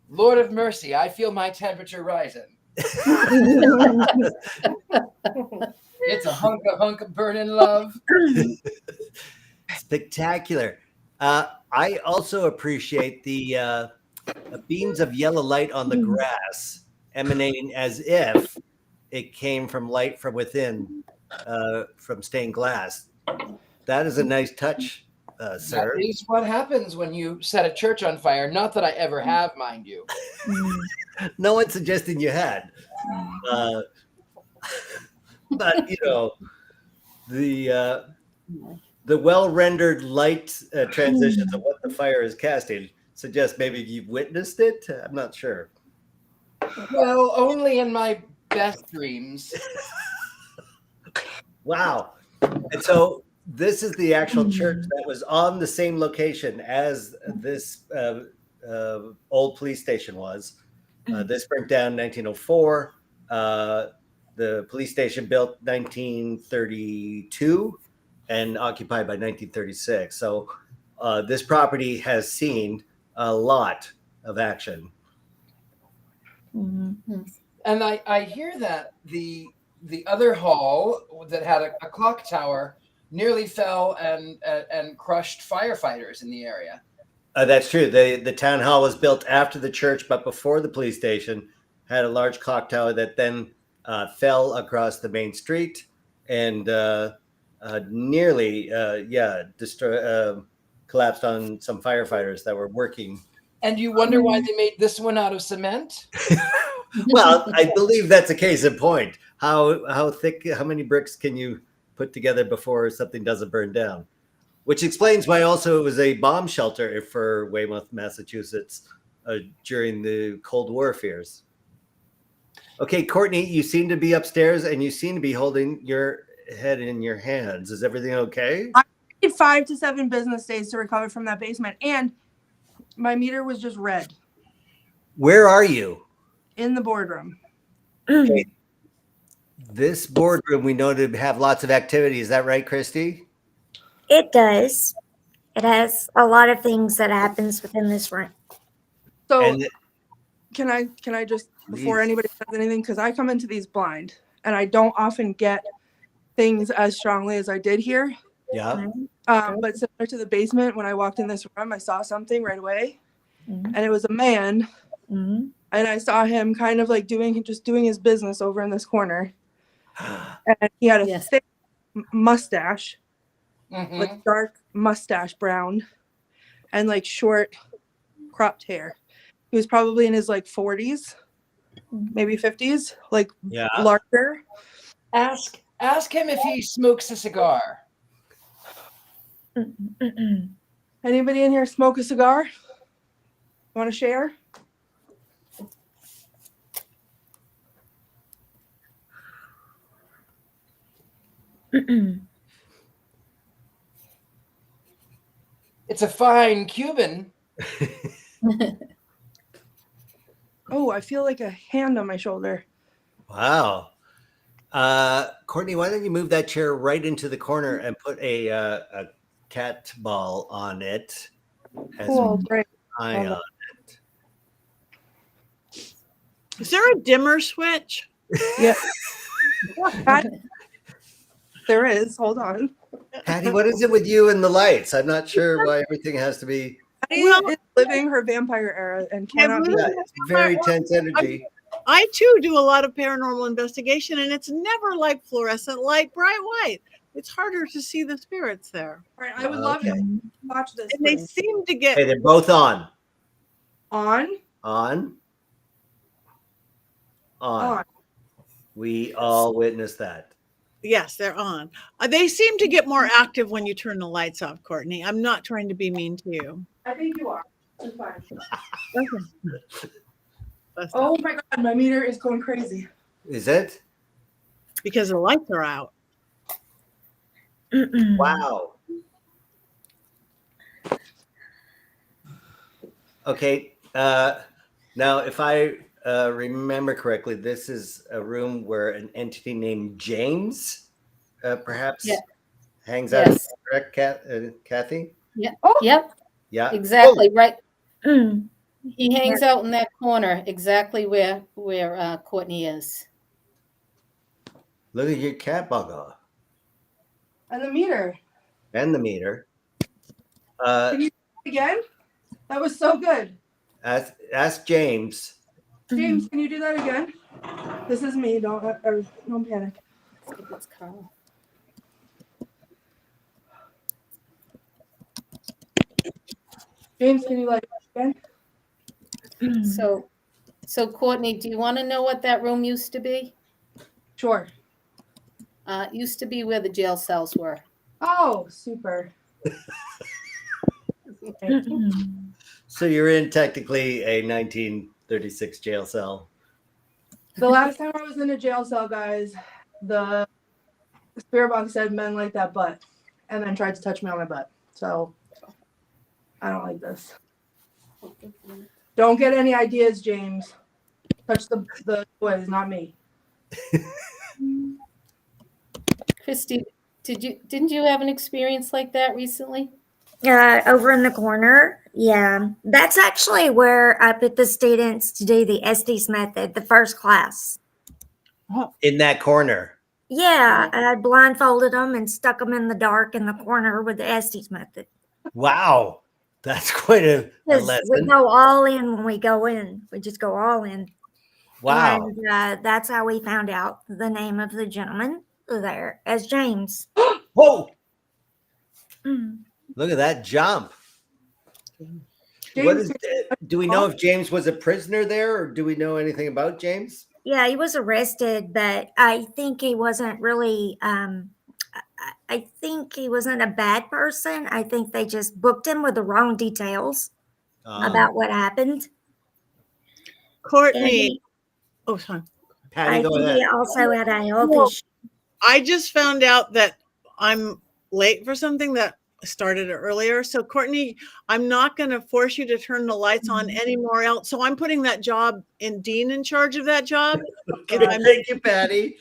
Lord of mercy, I feel my temperature rising. It's a hunk of burning love. Spectacular. I also appreciate the beams of yellow light on the grass emanating as if it came from light from within, from stained glass. That is a nice touch, sir. That is what happens when you set a church on fire. Not that I ever have, mind you. No one's suggesting you had. But, you know, the well-rendered light transitions of what the fire is casting suggest maybe you've witnessed it. I'm not sure. Well, only in my best dreams. Wow. And so this is the actual church that was on the same location as this old police station was. This burnt down in 1904. The police station built 1932 and occupied by 1936. So this property has seen a lot of action. Mm-hmm. And I hear that the other hall that had a clock tower nearly fell and crushed firefighters in the area. That's true. The town hall was built after the church, but before the police station. Had a large clock tower that then fell across the main street and nearly, collapsed on some firefighters that were working. And you wonder why they made this one out of cement? Well, I believe that's a case in point. How thick, how many bricks can you put together before something doesn't burn down? Which explains why also it was a bomb shelter for Weymouth, Massachusetts during the Cold War fears. Okay, Courtney, you seem to be upstairs and you seem to be holding your head in your hands. Is everything okay? I need 5 to 7 business days to recover from that basement, and my meter was just red Where are you? in the boardroom. Okay. This boardroom we know to have lots of activity. Is that right, Christy? It does. It has a lot of things that happens within this room. So And can I just, before Please. anybody says anything, because I come into these blind and I don't often get things as strongly as I did here. yeah. But similar to the basement, when I walked in this room, I saw something right away, and it was a man, Mm-hmm. and I saw him kind of like doing his business over in this corner, and he had a Yes. thick mustache, with dark mustache brown and like short cropped hair. He was probably in his like 40s, maybe 50s, like larger. Ask him if he smokes a cigar. Anybody in here smoke a cigar? Want to share? It's a fine Cuban. Oh, I feel like a hand on my shoulder. Wow. Courtney, why don't you move that chair right into the corner and put a cat ball on it? Cool, great. Eye on it. Is there a dimmer switch? Yeah. There is. Hold on. Patty, what is it with you and the lights? I'm not sure why everything has to be. Patty is living her vampire era and cannot be. It's very tense energy. I too do a lot of paranormal investigation, and it's never like fluorescent light, bright white. It's harder to see the spirits there. All right, I would love to watch this. And they seem to get Okay, they're both on. On. We all witnessed that. Yes, they're on. They seem to get more active when you turn the lights off, Courtney. I'm not trying to be mean to you. I think you are. It's fine. That's Oh my God, my meter is going crazy. Is it? because the lights are out. Wow. Okay. Now, if I remember correctly, this is a room where an entity named James perhaps hangs out. Yes. Correct, Kathy? Yeah. Oh. Yep. Yeah. Exactly. Right. Mm. He hangs out in that corner, exactly where Courtney is. Look at your cat bugger And the meter. and the meter. Can you do it again? That was so good. Ask James. James, can you do that again? This is me. Don't panic. I think it's Carl. James, can you like again? So Courtney, do you want to know what that room used to be? Sure. It used to be where the jail cells were. Oh, super. So you're in technically a 1936 jail cell. The last time I was in a jail cell, guys, the spirit box said men like that butt and then tried to touch me on my butt. So I don't like this. Don't get any ideas, James. Touch the toys, not me. Christy, didn't you have an experience like that recently? Over in the corner. Yeah. That's actually where I put the students to do the Estes method, the first class. In that corner. Yeah. I blindfolded them and stuck them in the dark in the corner with the Estes method. Wow. That's quite a 'Cause lesson. we go all in when we go in. We just go all in. Wow. And that's how we found out the name of the gentleman there as James. Whoa. Mm. Look at that jump. James, Do we know if James was a prisoner there, or do we know anything about James? Yeah, he was arrested, but I think he wasn't really. I think he wasn't a bad person. I think they just booked him with the wrong details about what happened. Courtney. Oh, sorry. Patty, I go think ahead. he also had a health Well, issue. I just found out that I'm late for something that started earlier. So, Courtney, I'm not going to force you to turn the lights on anymore else. So I'm putting that job in Dean in charge of that job. Okay, thank you, Patty.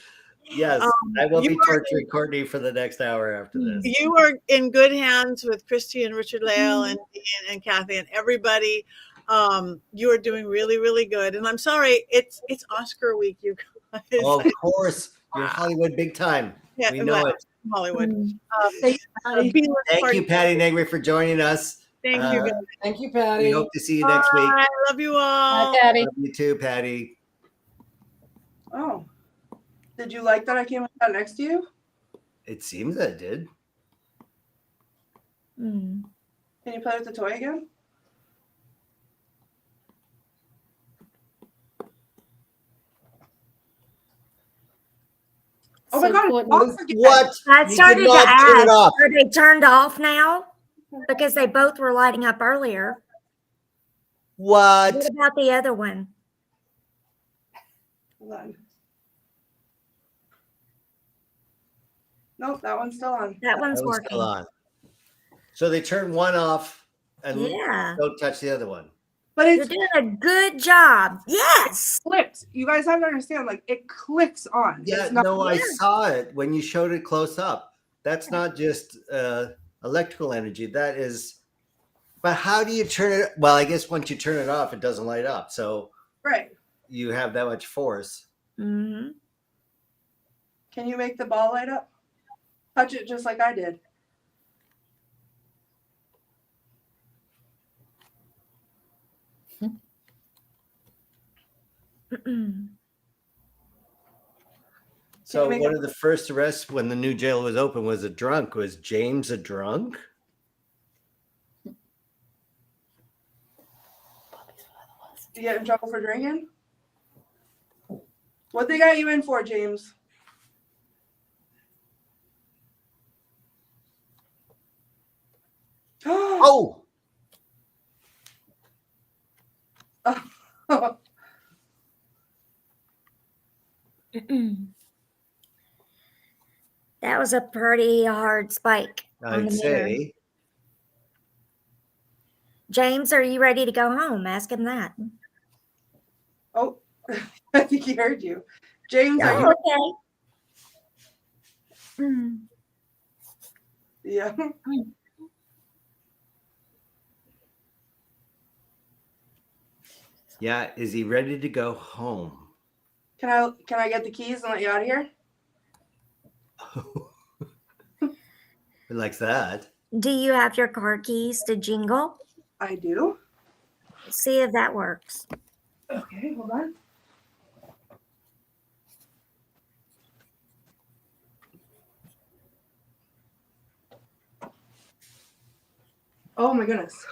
Yes, I will be you are- torturing Courtney for the next hour after this. You are in good hands with Christy and Richard-Lael and Dean and Kathy and everybody. You are doing really, really good. And I'm sorry, it's Oscar week, you guys. Oh, of course. You're Hollywood big time. Yeah, We know it. Hollywood. Thank you, Patti Negri, for joining us. Thank you, guys. Thank you, Patty. We hope to see you next week. I love you all. Hi, Patty. Love you too, Patty. Oh. Did you like that I came and sat next to you? It seems I did. Mm. Can you play with the toy again? Oh my So God, it's Courtney- off again. What? I You started to cannot turn ask, it off. are they turned off now? Because they both were lighting up earlier. What? What about the other one? Hold on. Nope, that one's still on. That one's That one's working. still on. So they turn one off and Yeah. don't touch the other one. But You're it's doing a good job. Yes. clicked. You guys have to understand, like, it clicks on. Yeah, It's not, no, I Yeah. saw it when you showed it close up. That's not just electrical energy. That is, but how do you turn it? Well, I guess once you turn it off, it doesn't light up. So right. you have that much force. Hmm. Can you make the ball light up? Touch it just like I did. So make one it- of the first arrests when the new jail was open was a drunk. Was James a drunk? Did you get in trouble for drinking? What they got you in for, James? Oh, That was a pretty hard spike on I'd the mirror. say. James, are you ready to go home? Ask him that. Oh, I think he heard you. James, are Oh, you? okay. Mm. Yeah. Yeah, is he ready to go home? Can I get the keys and let you out of here? He likes that. Do you have your car keys to jingle? I do. See if that works. Okay, hold on. Oh my goodness.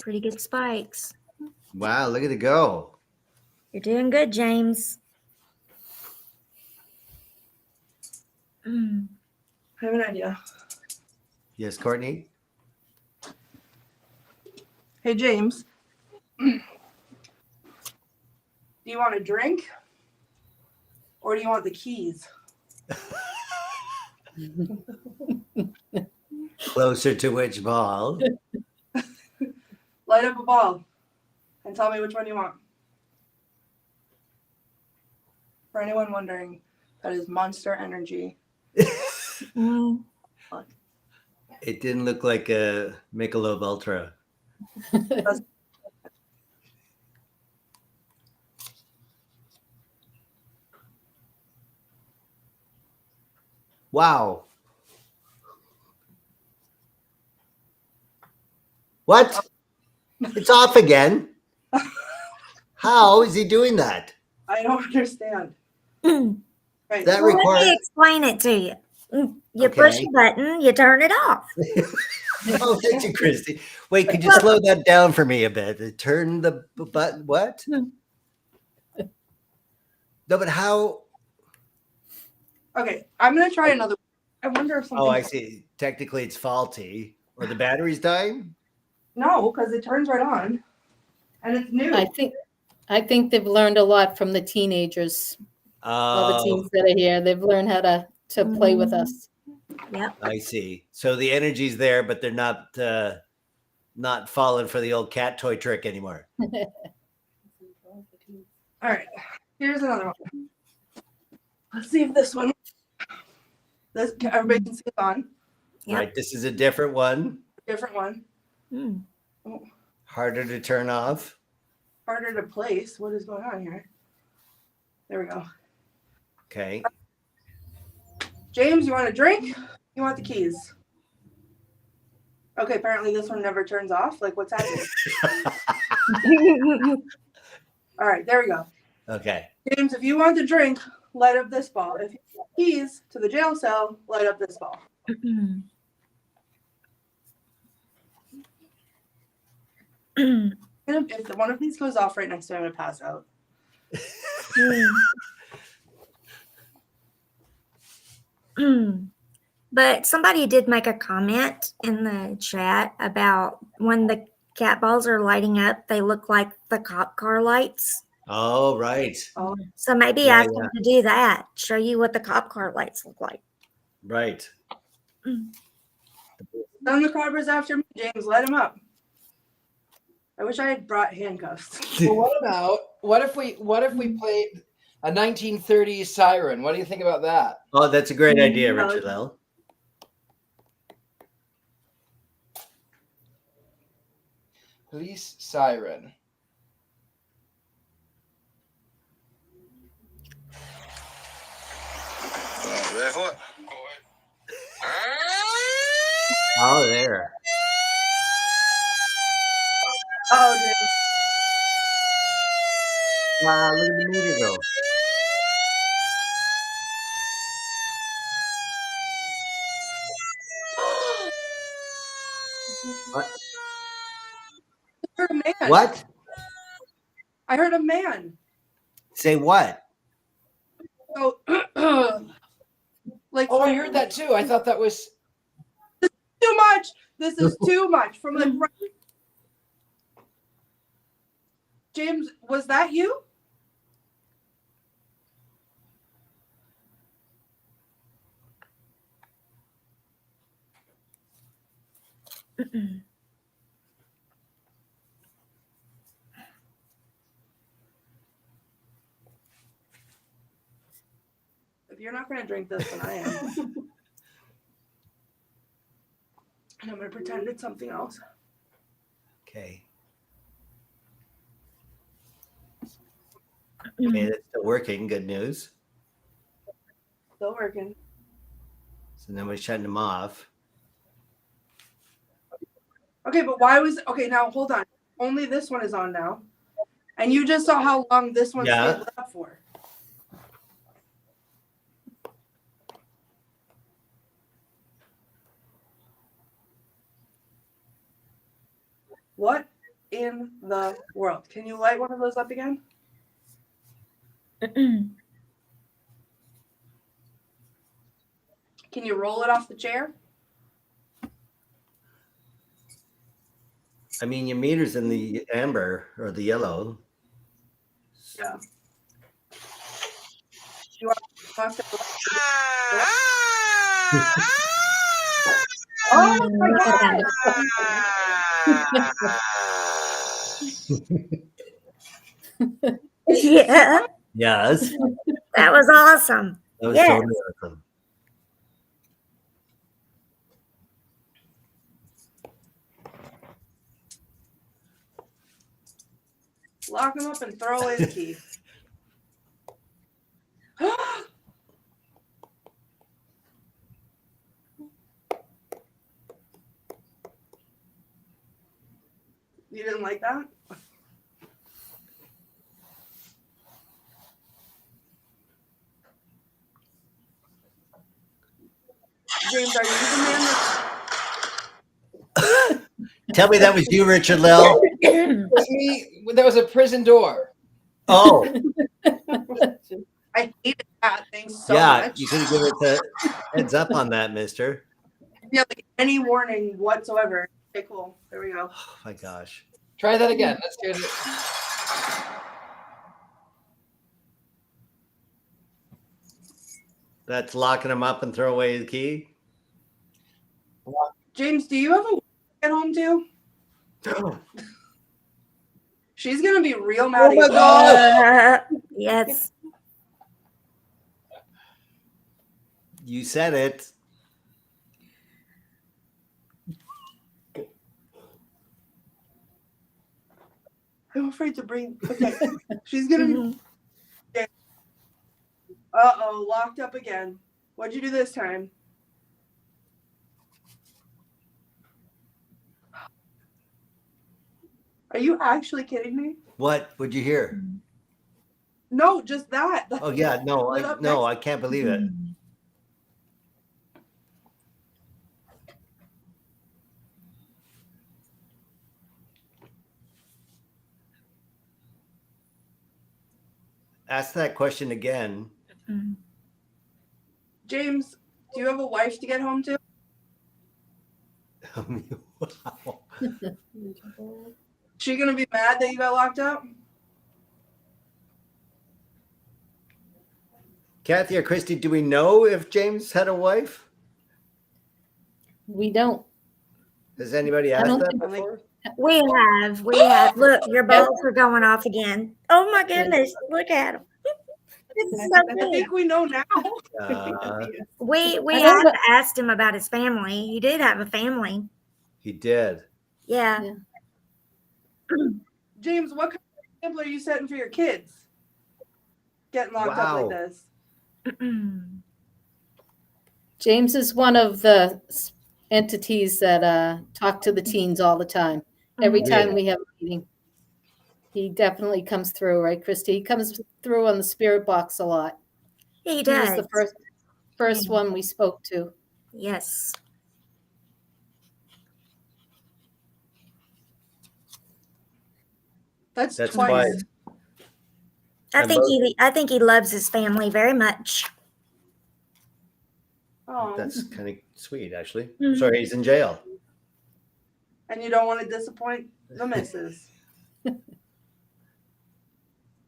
Pretty good spikes. Wow, look at it go. You're doing good, James. Mm. I have an idea. Yes, Courtney? Hey, James. Do you want a drink? Or do you want the keys? Closer to which ball? Light up a ball and tell me which one you want. For anyone wondering, that is Monster Energy. Mm. It didn't look like a Michelob Ultra. Wow. What? It's off again. How is he doing that? I don't understand. Mm. Right. That Well, let requires. me explain it to you. You push Okay. a button, you turn it off. Oh, thank you, Christy. Wait, could you slow that down for me a bit? Turn the button. What? No, but how? Okay, I'm gonna try another. I wonder if something. Oh, I see. Technically, it's faulty, or the battery's dying. No, because it turns right on, and it's new. I think they've learned a lot from the teenagers, all the Oh, teens that are here. They've learned how to play with us. Yep. I see. So the energy's there, but they're not falling for the old cat toy trick anymore. All right, here's another one. Let's see if this one. This everybody can see it's on. Yep. Right. This is a different one. Different one. Mm. Harder to turn off. Harder to place. What is going on here? There we go. Okay. James, you want a drink? You want the keys? Okay, apparently this one never turns off. Like, what's happening? All right, there we go. Okay. James, if you want the drink, light up this ball. If you want keys to the jail cell, light up this ball. If one of these goes off right next to me, I'm going to pass out. But somebody did make a comment in the chat about when the cat balls are lighting up, they look like the cop car lights. Oh, right. Oh, So maybe Yeah, ask them to do that. Show you what the cop car lights look like. Right. send the coppers after me, James. Let him up. I wish I had brought handcuffs. Well, what if we played a 1930s siren? What do you think about that? Oh, that's a great idea, No. Richard-Lael. Police siren. Oh, there. Oh, James. Wow, look at the meter go. What? I heard a man. What? I heard a man. Say what? So, like, Oh, I heard that too. I thought that was. too much. This is too much. From like, James, was that you? If you're not going to drink this, then I am. And I'm going to pretend it's something else. Okay. Okay, that's still working. Good news. Still working. So then we're shutting them off. Okay, but why was okay? Now hold on. Only this one is on now, and you just saw how long this one Yeah. stayed lit up for. What in the world? Can you light one of those up again? Can you roll it off the chair? I mean, your meter's in the amber or the yellow. Yeah. You want to oh my God! Yeah, Yes. that was awesome. That was Yes. totally awesome. Lock him up and throw away the key. You didn't like that? James, are you the man that Tell me that was you, Richard-Lael. It was me. There was a prison door. Oh, I hated that thing so yeah. much? You could give it a heads up on that, mister. Yeah, like any warning whatsoever. Okay, cool. There we go. Oh, my gosh. Try that again. Let's do it. That's locking him up and throw away the key? James, do you have a at home too? She's gonna be real mad. Oh my at you. God. Yes. You said it. I'm afraid to bring. Okay, she's gonna be. Uh-oh, locked up again. What'd you do this time? Are you actually kidding me? What would you hear? No, just that. Oh yeah, no, I can't believe it. Ask that question again. James, do you have a wife to get home to? Wow. She gonna be mad that you got locked up? Kathy or Christy, do we know if James had a wife? We don't. Has anybody I asked don't that think- before? We have. Look, your balls are going off again. Oh my goodness, look at them. This is so I good. think we know now. We I have don't asked him about his family. He did have a family. He did. Yeah. James, what kind of example are you setting for your kids? Getting locked up like Wow. this. James is one of the entities that talk to the teens all the time. Every Mhm. time we have a meeting, he definitely comes through, right, Christy? He comes through on the spirit box a lot. He He was does. the first Yeah. one we spoke to. Yes. That's That's twice. twice. I And think he loves his family very much. Oh, That's kind of sweet, actually. Mhm. Sorry, he's in jail. and you don't want to disappoint the missus.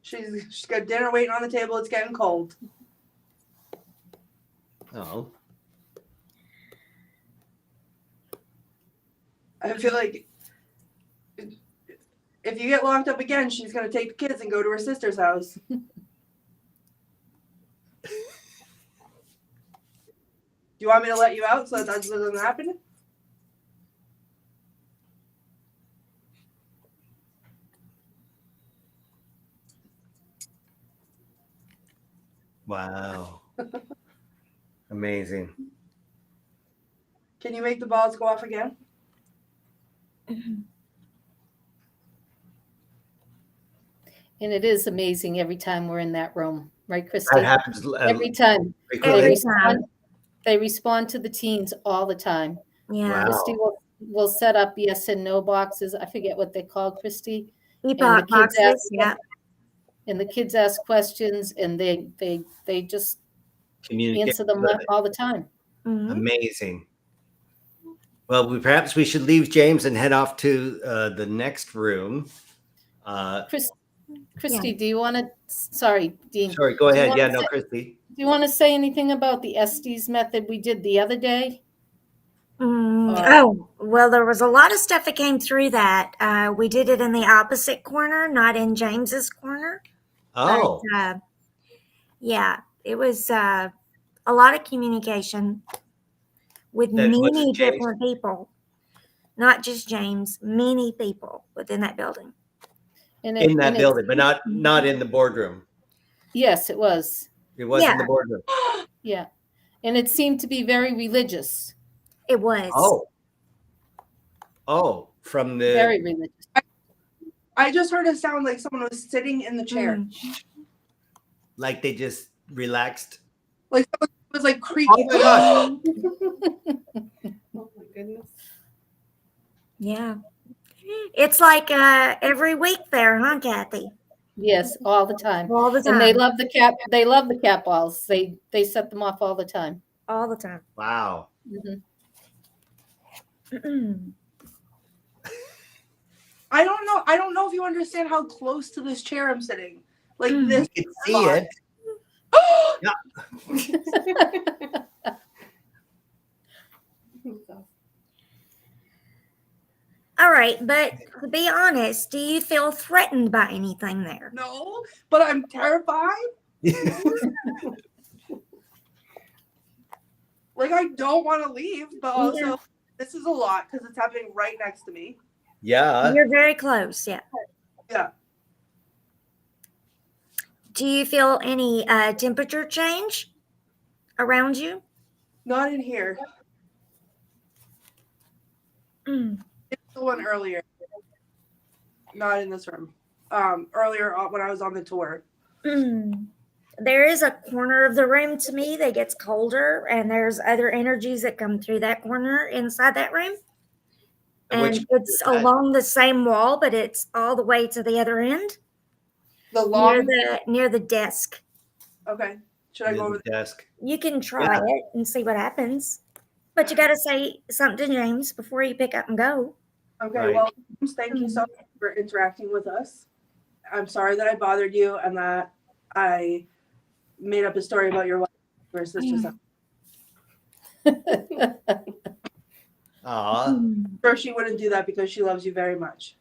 She's got dinner waiting on the table. It's getting cold. Oh, I feel like if you get locked up again, she's gonna take the kids and go to her sister's house. Do you want me to let you out so that doesn't happen? wow. Amazing. Can you make the balls go off again? And it is amazing every time we're in that room, right, Christy? That happens Every time. frequently. Every time. They respond to the teens all the time. Yeah. Wow. Christy will set up yes and no boxes. I forget what they call Christy. He the bought kids boxes. ask- Yeah. And the kids ask questions and they just Communicate. answer them all the time. Mhm. Amazing. Well, perhaps we should leave James and head off to the next room. Christy, do you want to, sorry, Dean, Sorry, go Do you ahead. wanna Yeah, no, say- Christy. do you want to say anything about the Estes method we did the other day? Oh, well, there was a lot of stuff that came through that. We did it in the opposite corner, not in James's corner. Oh, But, yeah, it was a lot of communication with That wasn't many James? different people, not just James, many people within that building. And in that and building, but not in the boardroom. Yes, it was. It was in Yeah. the boardroom. Yeah. And it seemed to be very religious, It was. Oh, from the very religious. I just heard it sound like someone was sitting in the chair. like they just relaxed. Like someone was like creaking. Oh my gosh. Oh my goodness. Yeah. It's like every week there, huh, Kathy? Yes, all the time. All the time. And they love the cat. They love the cat balls. They set them off all the time. all the time. Wow. Mhm. I don't know if you understand how close to this chair I'm sitting. Like this. You can see it. All right, but to be honest, do you feel threatened by anything there? No, but I'm terrified. Like I don't want to leave, but also Yeah. this is a lot because it's happening right next to me. Yeah. You're very close, yeah. Yeah. Do you feel any temperature change? around you? Not in here. Mm. It's the one earlier. Not in this room. Earlier when I was on the tour. Mm. There is a corner of the room to me that gets colder, and there's other energies that come through that corner inside that room. And it's along the same wall, but it's all the way to the other end. The long near the desk. Okay. Should I go over the desk? You can try it and see what happens. But you got to say something to James before you pick up and go. Okay, Right. well, thank you so much for interacting with us. I'm sorry that I bothered you and that I made up a story about your wife or sister. Aw. I'm sure she wouldn't do that because she loves you very much.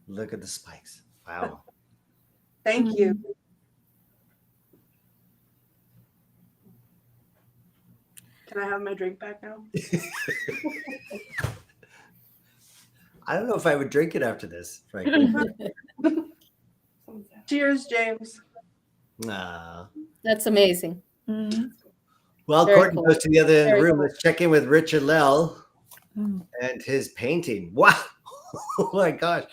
Look at the spikes. Wow. Thank you. Can I have my drink back now? I don't know if I would drink it after this, frankly. Cheers, James. Nah. That's amazing. Mm-hmm. Well, Very Courtney cool. goes to the other end of the Very room. cool. Let's check in with Richard-Lael Mm. and his painting. Wow. Oh my gosh.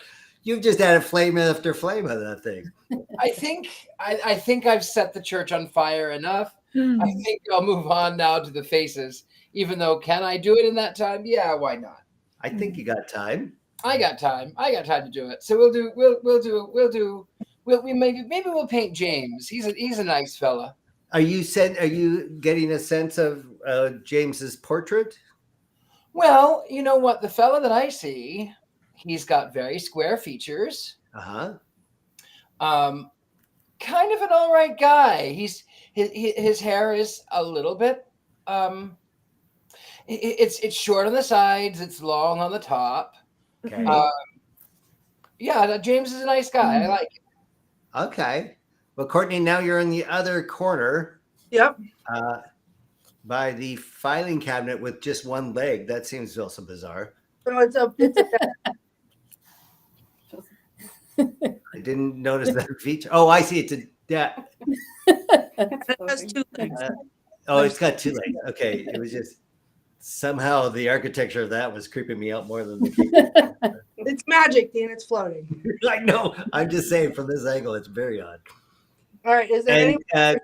You've just added flame after flame of that thing. I think I've set the church on fire enough. Mm. I think I'll move on now to the faces. Even though, can I do it in that time? Yeah, why not? I think you got time. I got time. I got time to do it. So maybe we'll paint James. He's a nice fella. Are you getting a sense of James's portrait? Well, you know what? The fella that I see, he's got very square features. Uh-huh. Kind of an all right guy. His hair is a little bit it's short on the sides, it's long on the top. Okay. Yeah, James is a nice guy. I like it. Okay. Well, Courtney, now you're in the other corner. Yep. By the filing cabinet with just one leg. That seems also bizarre. So it's a I didn't notice that feature. Oh, I see. It has two legs. it's got two legs. Okay. It was just somehow the architecture of that was creeping me out more than the It's magic, Dean. It's floating. I know. I'm just saying from this angle, it's very odd. All right. Is there And any?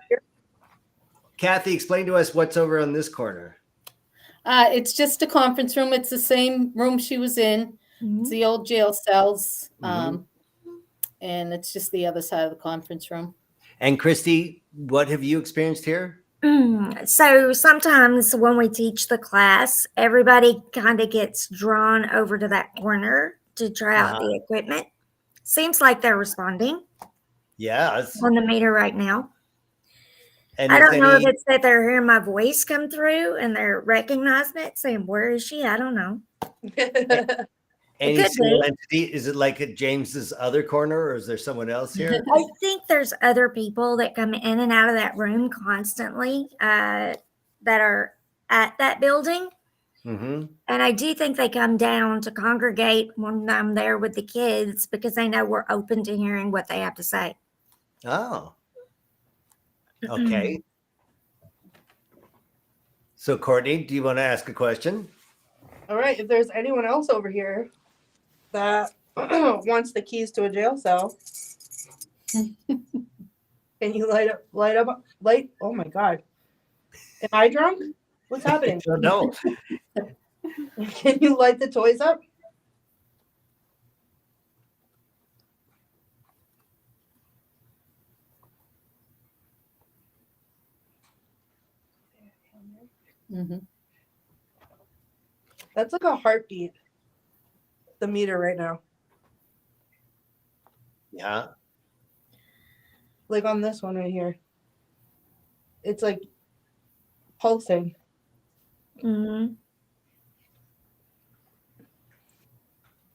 Kathy, explain to us what's over on this corner. It's just a conference room. It's the same room she was in. It's the old jail cells. Mhm. And it's just the other side of the conference room. And Christy, what have you experienced here? So sometimes when we teach the class, everybody kind of gets drawn over to that corner to try out the equipment. Seems like they're responding Yeah. It's, on the meter right now. and I if don't know if any- it's that they're hearing my voice come through and they're recognizing it, saying, "Where is she?" I don't know. any could single be. entity, is it like at James's other corner, or is there someone else here? I think there's other people that come in and out of that room constantly that are at that building. Mm-hmm. And I do think they come down to congregate when I'm there with the kids because they know we're open to hearing what they have to say. Oh. Okay. So, Courtney, do you want to ask a question? All right. If there's anyone else over here that wants the keys to a jail cell, can you light? Oh my God. Am I drunk? What's happening? I don't know. Can you light the toys up? Mhm. That's like a heartbeat. The meter right now. Yeah. Like on this one right here. It's like pulsing. Mm-hmm.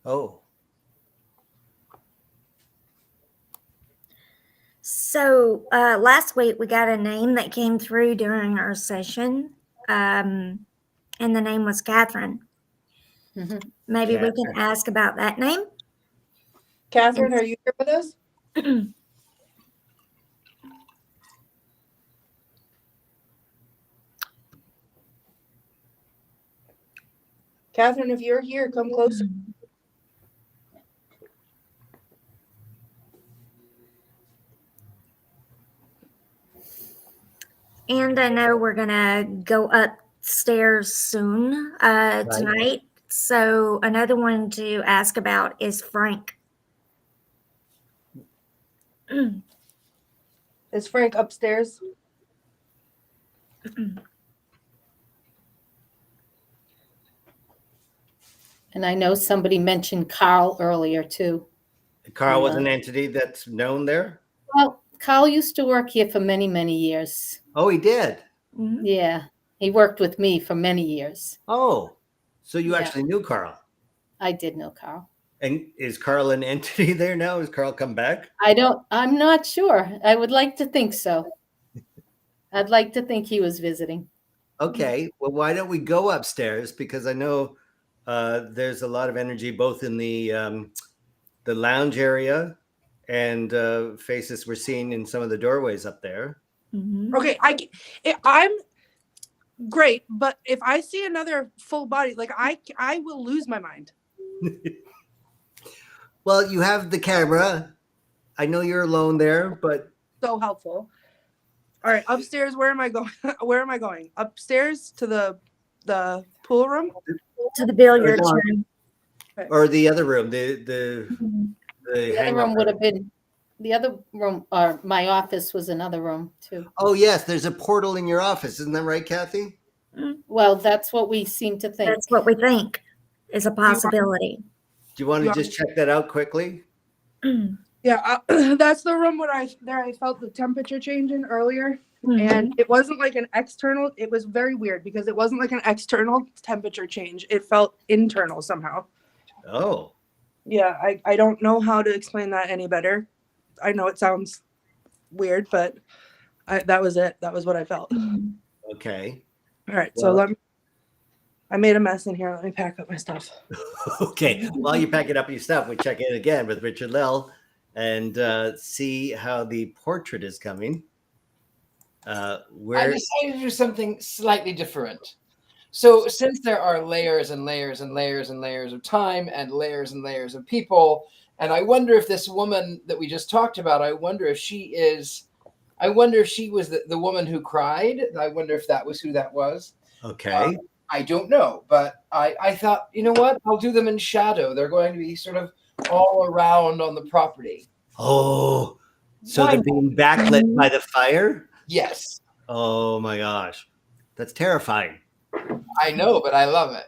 Oh. So last week we got a name that came through during our session, and the name was Catherine. Mhm. Maybe we can ask about that name. Catherine, are you here with us? Catherine, if you're here, come closer. And I know we're gonna go upstairs soon tonight. So another one to ask about is Frank. Is Frank upstairs? And I know somebody mentioned Carl earlier too. Carl was an entity that's known there? Well, Carl used to work here for many, many years. Oh, he did? Mhm. Yeah, he worked with me for many years. Oh, so you Yeah. actually knew Carl. I did know Carl. And is Carl an entity there now? Has Carl come back? I'm not sure. I would like to think so. I'd like to think he was visiting. Okay, well, why don't we go upstairs? Because I know there's a lot of energy both in the lounge area and faces we're seeing in some of the doorways up there. Mhm. Okay, I'm great, but if I see another full body, like I will lose my mind. Well, you have the camera. I know you're alone there, but So helpful. All right, upstairs. Where am I going? Where am I going? Upstairs to the pool room. To the billiards Or- room. or the other room, the The other hangout room would have been, the other room, or my office was another room too. Oh yes, there's a portal in your office, isn't that right, Kathy? Well, that's what we seem to think. That's what we think is a possibility. Do you want to just check that out quickly? Yeah, that's the room where I felt the temperature changing earlier, and it wasn't like an external. It was very weird because it wasn't like an external temperature change. It felt internal somehow. Oh, Yeah, I don't know how to explain that any better. I know it sounds weird, but that was it. That was what I felt. okay. All right, so Well- I made a mess in here. Let me pack up my stuff. Okay. While you're packing up your stuff, we check in again with Richard-Lael and see how the portrait is coming. I Where decided to do something slightly different. So since there are layers and layers and layers and layers of time and layers of people, and I wonder if this woman that we just talked about, I wonder if she was the woman who cried. I wonder if that was who that was. okay. I don't know, but I thought, you know what? I'll do them in shadow. They're going to be sort of all around on the property. Oh, so Why they're being backlit by the fire? Yes, Oh my gosh. That's terrifying. I know, but I love it.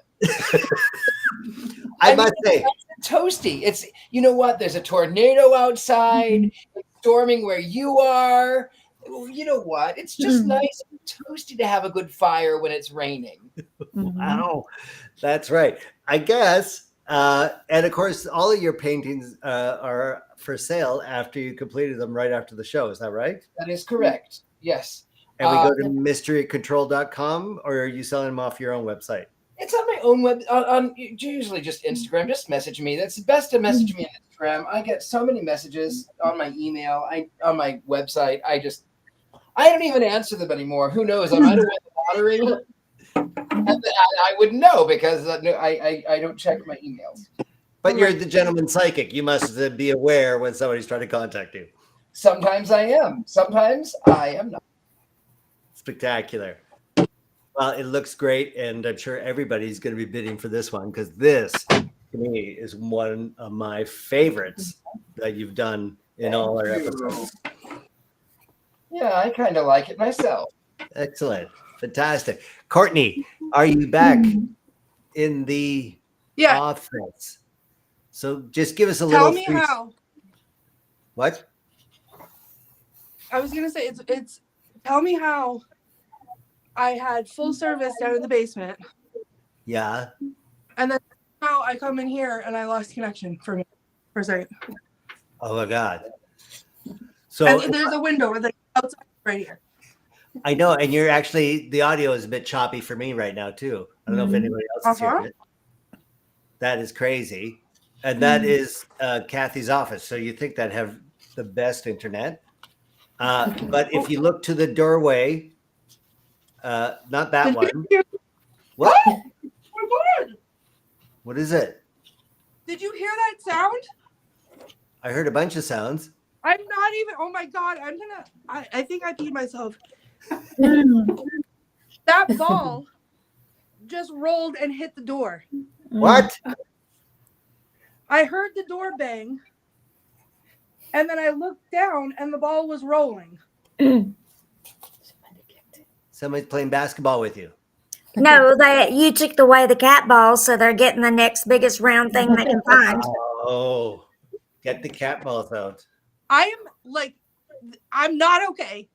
I must say, It's toasty. It's, you know what? There's a tornado outside. It's storming where you are. You know what? It's just nice and toasty to have a good fire when it's raining. wow, that's right. I guess. And of course, all of your paintings are for sale after you completed them right after the show. Is that right? That is correct. Yes. And we go to mysterycontrol.com, or are you selling them off your own website? It's on my own web, on usually just Instagram. Just message me. That's best to message me on Instagram. I get so many messages on my email, on my website. I don't even answer them anymore. Who knows? I might have won the lottery. And I wouldn't know because I don't check my emails. But you're the gentleman psychic. You must be aware when somebody's trying to contact you. Sometimes I am. Sometimes I am not. Spectacular. Well, it looks great, and I'm sure everybody's going to be bidding for this one because this, to me, is one of my favorites that you've done in all our episodes. Yeah, I kind of like it myself. Excellent. Fantastic. Courtney, are you back in the Yeah, office? So just give us a tell little. me how. What? I was gonna say it's. Tell me how. I had full service down in the basement, Yeah. and then now I come in here and I lost connection for a second. Oh my God. So And there's a window with outside right here. I know, and you're actually the audio is a bit choppy for me right now too. I don't know if anybody else is hearing it. That is crazy, and that is Kathy's office. So you think that'd have the best internet? But if you look to the doorway, not that one. What? Oh my God. What is it? Did you hear that sound? I heard a bunch of sounds. I'm not even. Oh my god! I think I peed myself. That ball just rolled and hit the door. What? I heard the door bang, and then I looked down, and the ball was rolling. Somebody's playing basketball with you. No, you took away the cat ball, so they're getting the next biggest round thing they can find. Oh, get the cat balls out. I'm not okay.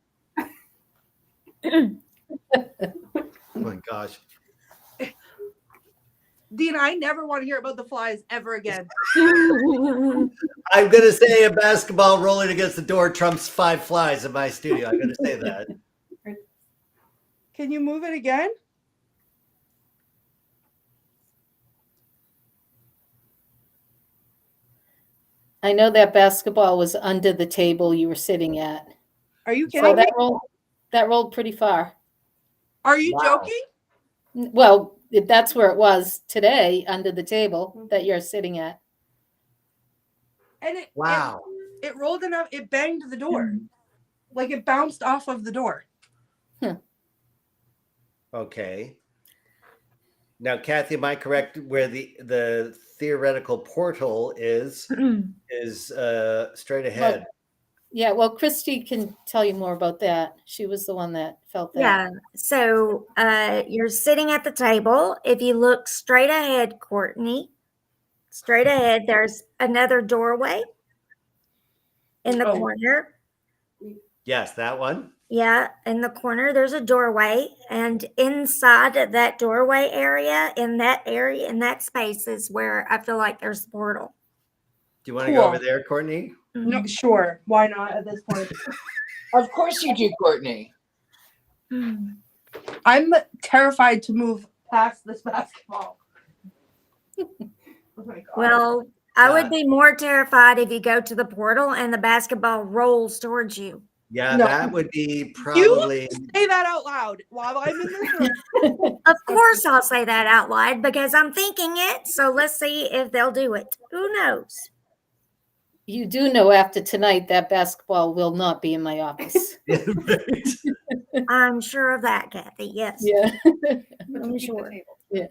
Oh my gosh. Dean, I never want to hear about the flies ever again. I'm going to say a basketball rolling against the door trumps 5 flies in my studio. I'm going to say that. Can you move it again? I know that basketball was under the table you were sitting at. Are you So kidding me? that rolled pretty far. Are you Wow. joking? Well, that's where it was today, under the table that you're sitting at. And Wow. it rolled enough. It banged the door, like it bounced off of the door. Okay. Now, Kathy, am I correct where the theoretical portal is straight ahead? Yeah, well, Christy can tell you more about that. She was the one that felt that. Yeah. So you're sitting at the table. If you look straight ahead, Courtney, straight ahead, there's another doorway in the corner. Yes, that one. Yeah, in the corner, there's a doorway. And inside of that doorway area, in that space is where I feel like there's the portal. Do you want to go over there, Courtney? No, sure. Why not at this point? Of course you do, Courtney. I'm terrified to move past this basketball. Oh my God. Well, I would be more terrified if you go to the portal and the basketball rolls towards you. Yeah, No. that would be probably. Say that out loud while I'm in this room. Of course, I'll say that out loud because I'm thinking it. So let's see if they'll do it. Who knows? You do know after tonight that basketball will not be in my office. Right. I'm sure of that, Kathy. Yes, Yeah. I'm sure. Yeah.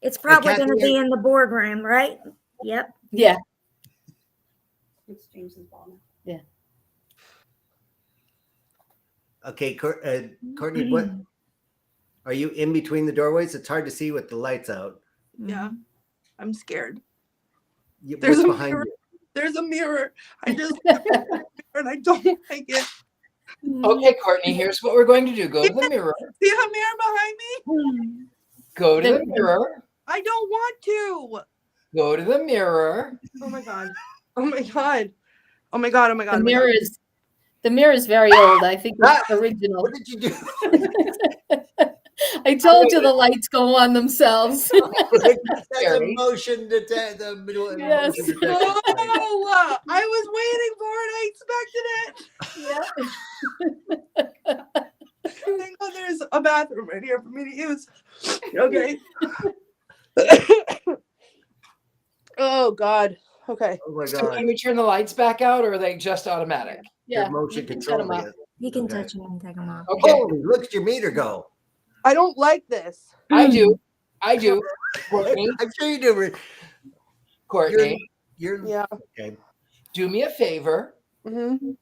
It's probably Kathy, going to be in the boardroom, right? Yep. Yeah. It's James's ball now. Okay, Courtney, what are you in between the doorways? It's hard to see with the lights out. Yeah, I'm scared. What's behind you? There's a mirror. I just and I don't like it. Okay, Courtney, here's what we're going to do. Go to the mirror. See the mirror behind me? Go to the mirror. I don't want to. Go to the mirror. Oh my God. Oh my God. Oh my God. Oh my God. The mirror is very old. I think it's original. What did you do? I told you the lights go on themselves. That's a motion detect. The middle. Yes. Motion detector. No, I was waiting for it. I expected it. Thank God there's a bathroom right here for me to use. Okay. Oh God. Okay. Oh my So God. can we turn the lights back out, or are they just automatic? Your motion you can control. turn 'em off. You can Okay. touch them and take them off. Okay, Holy, look at your meter go. I don't like this. I do. Courtney, I'm sure you do. Courtney, You're Yeah. okay. do me a favor. Mm-hmm.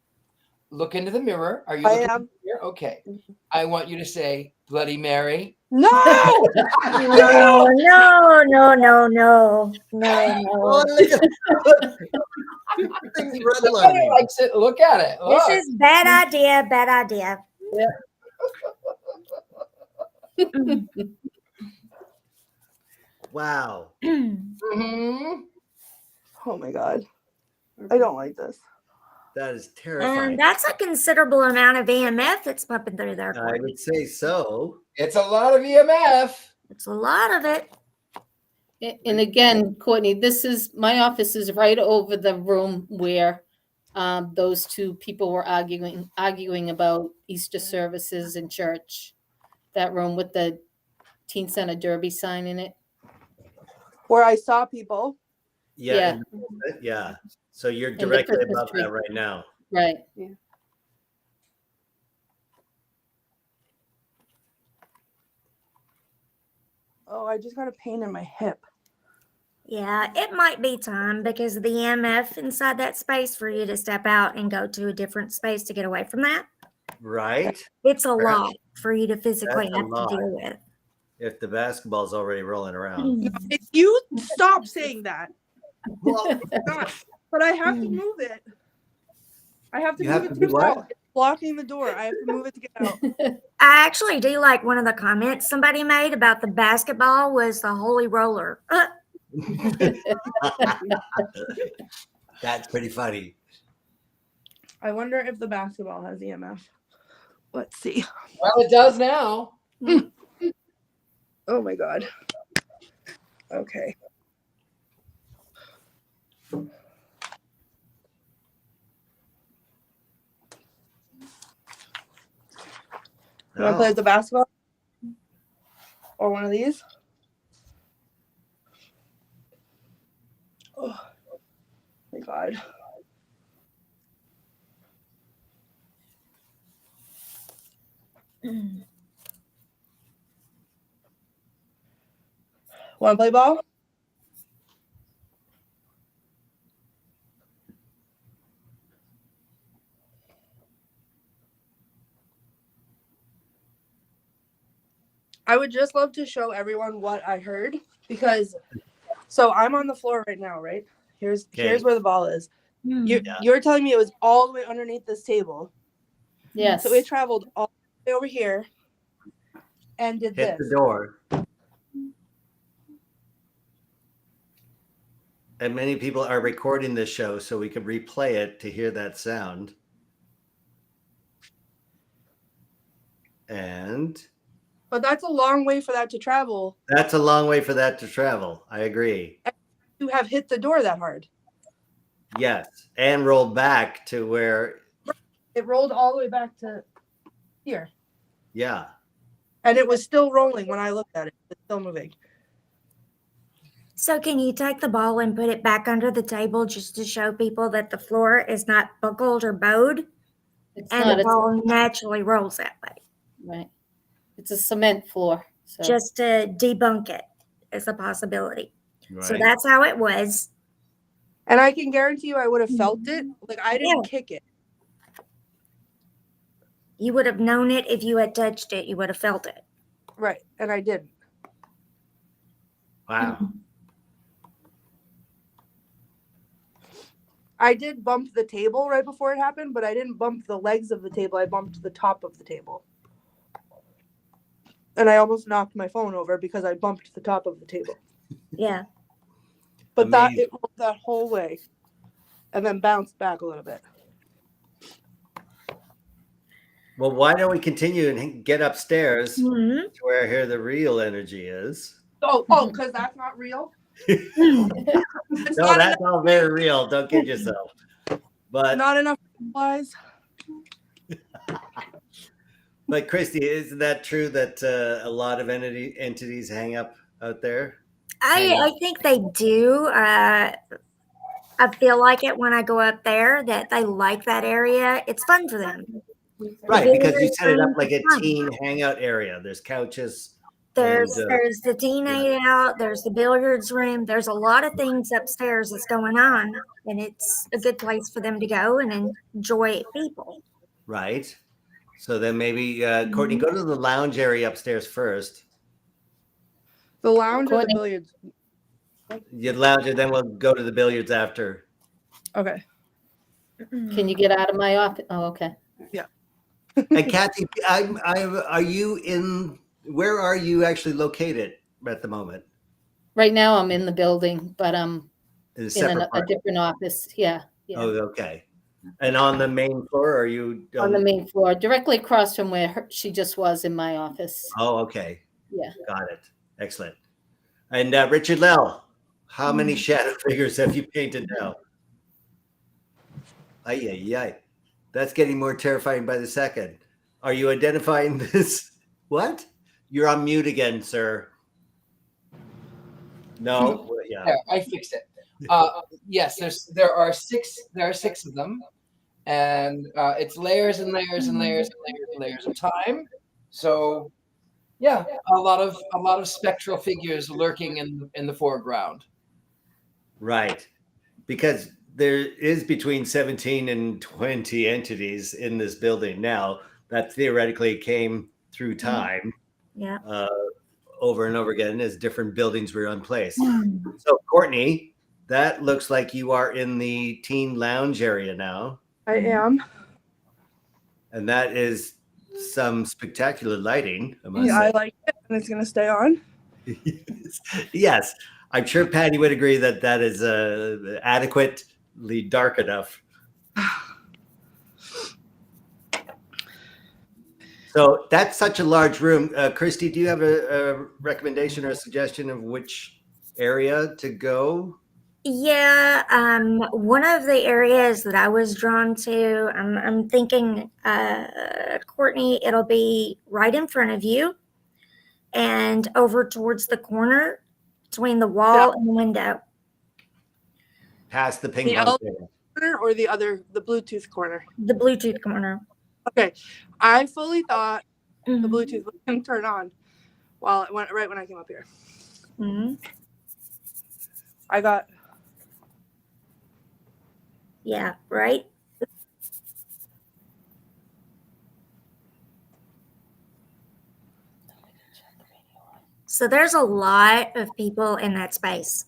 Look into the mirror. Are you I looking am. in the mirror? Okay. I want you to say Bloody Mary. No. No, no. Oh, look at things rattle on Everybody me. likes it. Look at it. This Look. is bad idea. Wow. Mhm. Oh my God. I don't like this. That is terrifying. And that's a considerable amount of EMF that's pumping through there. I Courtney. would say so. It's a lot of EMF. It's a lot of it. And again, Courtney, my office is right over the room where those two people were arguing about Easter services in church. That room with the Teen Center Derby sign in it. where I saw people. Yeah. Yeah. So you're the directly Christmas above tree. that right now. Right. Oh, I just got a pain in my hip. Yeah, it might be time because of the EMF inside that space for you to step out and go to a different space to get away from that. Right? It's a Perhaps lot for you to physically that's a have to lot. deal with. If the basketball's already rolling around. No, if you stop saying that, Well, not, but I have to move it. I have to You move have it to to do what? out. It's blocking the door. I have to move it to get out. I actually do like one of the comments somebody made about the basketball was the holy roller. That's pretty funny. I wonder if the basketball has EMF. Let's see. Well, it does now. Oh my god. Okay. You want to play with the basketball? Or one of these? Oh my god. Want to play ball? I would just love to show everyone what I heard because so I'm on the floor right now, right? Here's where the ball is. You're telling me it was all the way underneath this table. Yes. So it traveled all the way over here and did Hit this. the door. And many people are recording this show so we can replay it to hear that sound. And But that's a long way for that to travel. that's a long way for that to travel. I agree. You have hit the door that hard. Yes. And rolled back to where, It rolled all the way back to here. yeah. And it was still rolling when I looked at it. It's still moving. So can you take the ball and put it back under the table just to show people that the floor is not buckled or bowed It's and not. the ball naturally rolls that way? Right. It's a cement floor. So. Just to debunk it as a possibility. Right. So that's how it was. And I can guarantee you I would have felt it. Like I didn't kick it. You would have known it if you had touched it. You would have felt it. Right. And I didn't. Wow. I did bump the table right before it happened, but I didn't bump the legs of the table. I bumped the top of the table. And I almost knocked my phone over because I bumped the top of the table. Yeah. But Amazing. it rolled that whole way and then bounced back a little bit. Well, why don't we continue and get upstairs Mhm. to where here the real energy is? Oh, because that's not real? It's No, not that's all very real. Don't kid yourself. But not enough supplies. But Christy, isn't that true that a lot of entities hang up out there? I think they do. I feel like it when I go up there that they like that area. It's fun for them. Right, because you set it up Fun. like a teen hangout area. There's couches. There's And, there's the teen night out. There's the billiards room. There's a lot of things upstairs that's going on, and it's a good place for them to go and enjoy people. Right. So then maybe Courtney, go to the lounge area upstairs first. The lounge or the Courtney. billiards? You lounge, and then we'll go to the billiards after. Okay. Can you get out of my office? Oh, okay. And Kathy, are you in? Where are you actually located at the moment? Right now I'm in the building, but I'm In a in separate a part? different office. Yeah. Oh, okay. And on the main floor, are you On the main floor, directly across from where she just was in my office. Oh, okay. Yeah. Got it. Excellent. And Richard-Lael, how many shadow figures have you painted now? Ay. That's getting more terrifying by the second. Are you identifying this? What? You're on mute again, sir. No, yeah. There, I fixed it. Yes, there are six of them, and it's layers and layers and layers and layers and layers of time. So yeah, a lot of spectral figures lurking in the foreground. Right. Because there is between 17 and 20 entities in this building now that theoretically came through time. Yeah. Over and over again as different buildings were in place. So, Courtney, that looks like you are in the teen lounge area now. I am. And that is some spectacular lighting, I must Yeah, I say. like it, and it's gonna stay on. Yes, I'm sure Patty would agree that that is adequately dark enough. So that's such a large room. Christy, do you have a recommendation or a suggestion of which area to go? Yeah, one of the areas that I was drawn to, I'm thinking, Courtney, it'll be right in front of you and over towards the corner between the wall and the window. Past the ping The pong L table. corner or the Bluetooth corner? The Bluetooth corner. Okay, I fully thought the Mhm. Bluetooth was gonna turn on right when I came up here. Mhm. I got Yeah, right? So there's a lot of people in that space.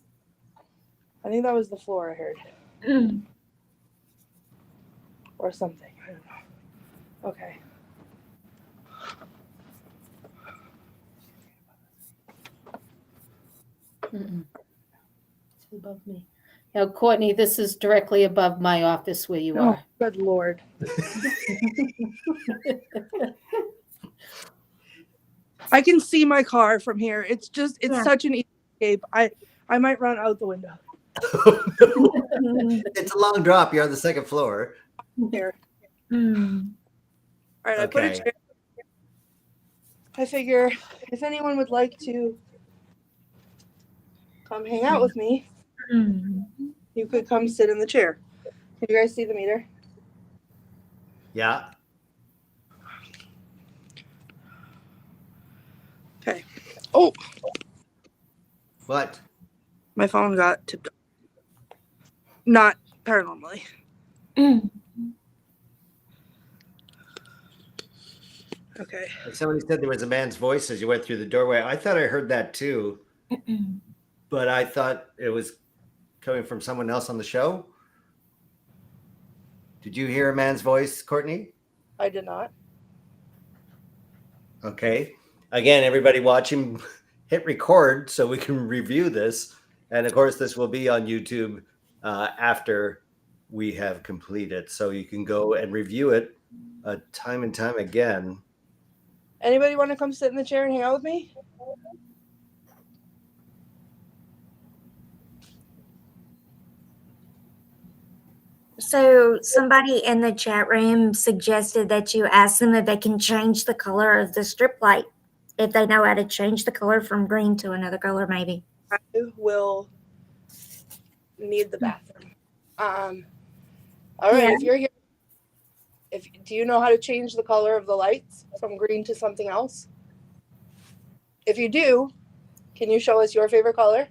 I think that was the floor I heard. Mm. Or something. I don't know. Okay. It's above me. Now, Courtney, this is directly above my office where you Oh, are. good Lord. I can see my car from here. It's Yeah. such an easy escape. I might run out the window. It's a long drop. You're on the second floor. Here. Mm. All right, I put a Okay. chair. I figure if anyone would like to come hang out with me, Mm. you could come sit in the chair. Can you guys see the meter? Yeah. Okay. Oh, What? my phone got tipped. Not paranormally. Mm. Okay. Like somebody said there was a man's voice as you went through the doorway. I thought I heard that too, but I thought it was coming from someone else on the show. Did you hear a man's voice, Courtney? I did not. Okay. Again, everybody watching, hit record so we can review this. And of course, this will be on YouTube after we have completed. So you can go and review it time and time again. Anybody want to come sit in the chair and hang out with me? So somebody in the chat room suggested that you ask them if they can change the color of the strip light, if they know how to change the color from green to another color, maybe. I will need the bathroom. All right, Yeah. if you're here, do you know how to change the color of the lights from green to something else? If you do, can you show us your favorite color?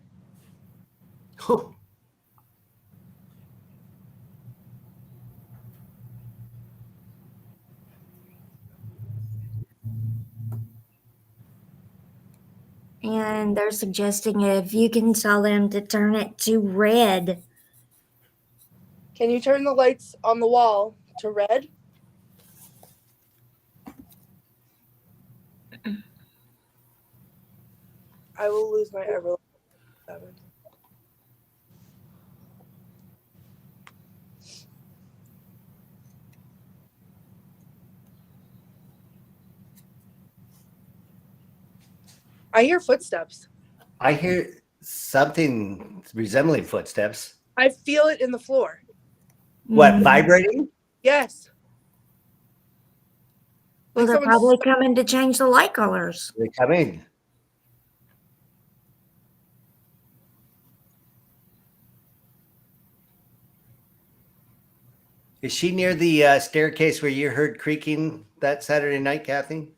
And they're suggesting if you can tell them to turn it to red. Can you turn the lights on the wall to red? I will lose my Everlight 7. I hear footsteps. I hear something resembling footsteps. I feel it in the floor. What, Mm. vibrating? Yes. Well, Like they're someone's- probably coming to change the light colors. They're coming. Is she near the staircase where you heard creaking that Saturday night, Kathy?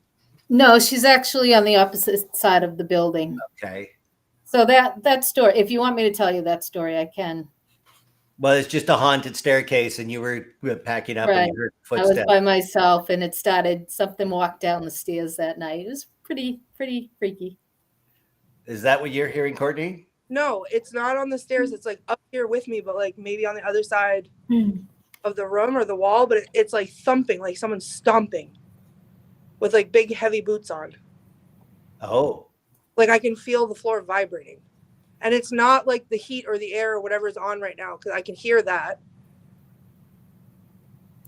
No, she's actually on the opposite side of the building. Okay. So that story, if you want me to tell you that story, I can. Well, it's just a haunted staircase, and you were packing up Right. and you heard I was footsteps. by myself, and something walked down the stairs that night. It was pretty freaky. Is that what you're hearing, Courtney? No, it's not on the stairs. It's like up here with me, but like maybe on the other side of the room or the wall. But it's like thumping, like someone's stomping with like big heavy boots on. Oh. Like I can feel the floor vibrating. And it's not like the heat or the air or whatever is on right now, because I can hear that.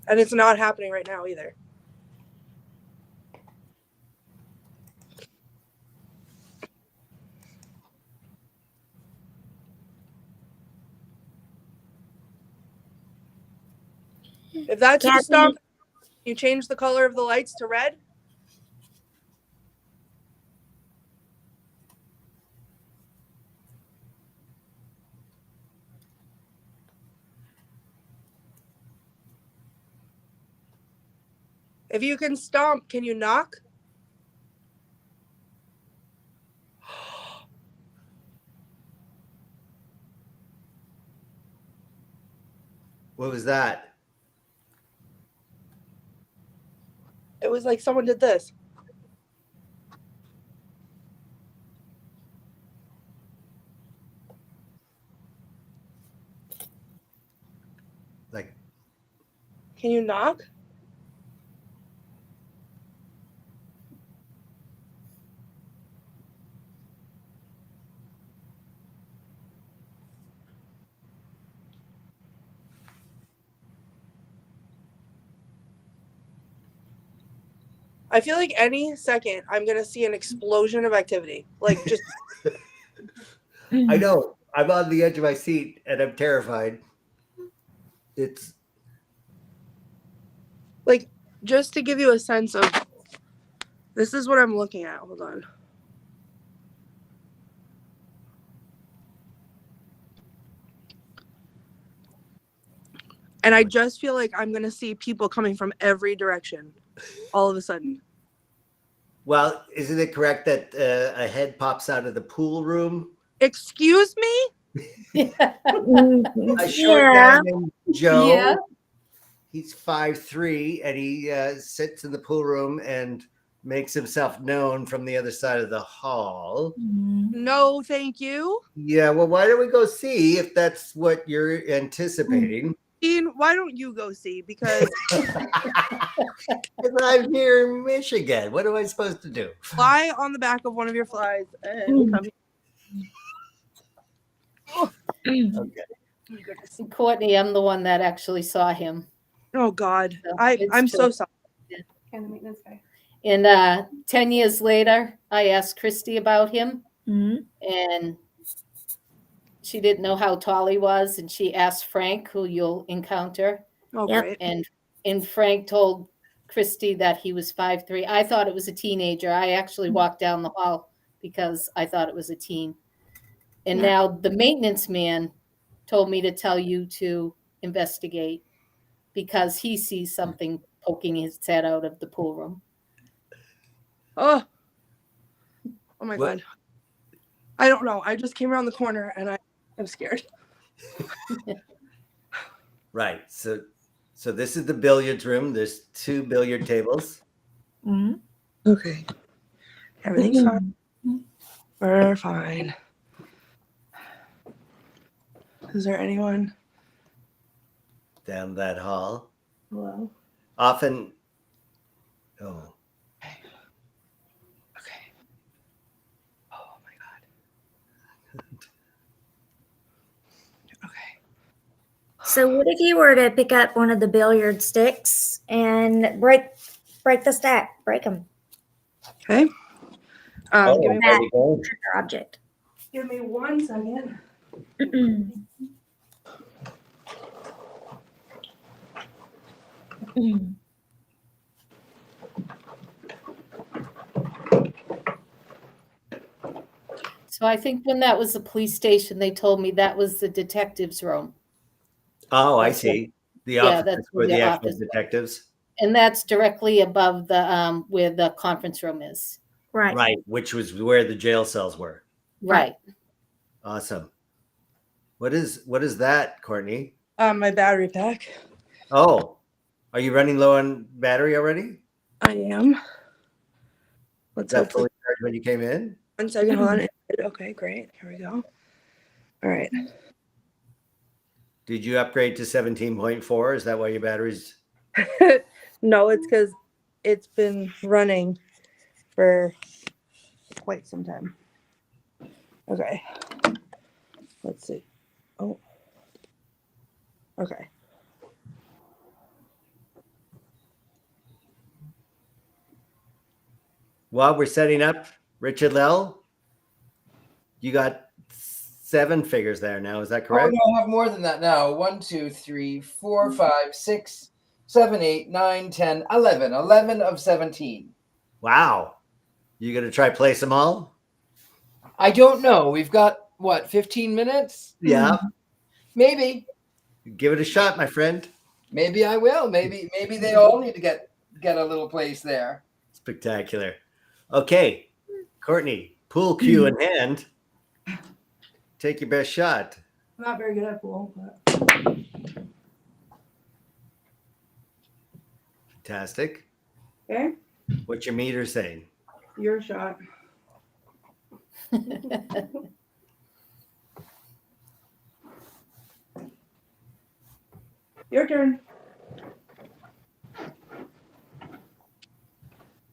And it's not happening right now either. If that's a stomp, you change the color of the lights to red. If you can stomp, can you knock? What was that? It was like someone did this. Like, Can you knock? I feel like any second I'm gonna see an explosion of activity. Like just I know. I'm on the edge of my seat and I'm terrified. It's like just to give you a sense of this is what I'm looking at. Hold on. And I just feel like I'm gonna see people coming from every direction all of a sudden. well, isn't it correct that a head pops out of the pool room? Excuse me? A short guy named Joe. Yeah. He's 5'3", and he sits in the pool room and makes himself known from the other side of the hall. No, thank you. Yeah, well, why don't we go see if that's what you're anticipating? Dean, why don't you go see? Because Because I'm here in Michigan. What am I supposed to do? fly on the back of one of your flies and come here. Okay. Courtney, I'm the one that actually saw him. Oh God, So I'm it's so true. sorry. And the maintenance guy. And 10 years later, I asked Christy about him, and she didn't know how tall he was, and she asked Frank, who you'll encounter, Oh Yep. great. and Frank told Christy that he was 5'3". I thought it was a teenager. I actually walked down the hall because I thought it was a teen. And now the maintenance man told me to tell you to investigate because he sees something poking his head out of the pool room. Oh my What? God. I don't know. I just came around the corner and I'm scared. Right. So this is the billiards room. There's 2 billiard tables. Okay. Everything's fine. We're fine. Is there anyone? Down that hall. Hello? Often. Oh. Okay. Oh my God. Okay. So what if you were to pick up one of the billiard sticks and break the stack, break them, Okay. Oh, Give me there we go. your object? Give me 1 second. So I think when that was the police station, they told me that was the detective's room. Oh, I Okay. see. The Yeah, office that's for the the actual office. detectives. And that's directly above the where the conference room is. Right. Right, which was where the jail cells were. Right. Awesome. What is that, Courtney? My battery pack. Oh, are you running low on battery already? I am. Let's That hopefully. fully charged when you came in? 1 second, hold on. Okay, great. Here we go. All right. Did you upgrade to 17.4? Is that why your battery's No, it's because it's been running for quite some time. Okay. Let's see. Oh. Okay. while we're setting up? Richard-Lael, you got 7 figures there now. Is that Oh, correct? no, I have more than that now. 1, 2, 3, 4, 5, 6, 7, 8, 9, 10, 11. 11 of 17. Wow. You gonna try place them all? I don't know. We've got, what, 15 minutes? Yeah. Maybe. Give it a shot, my friend. Maybe I will. Maybe they all need to get a little place there. Spectacular. Okay, Courtney, pool cue in hand. Take your best shot. I'm not very good at pool, but Fantastic. okay. What's your meter saying? Your shot. Your turn.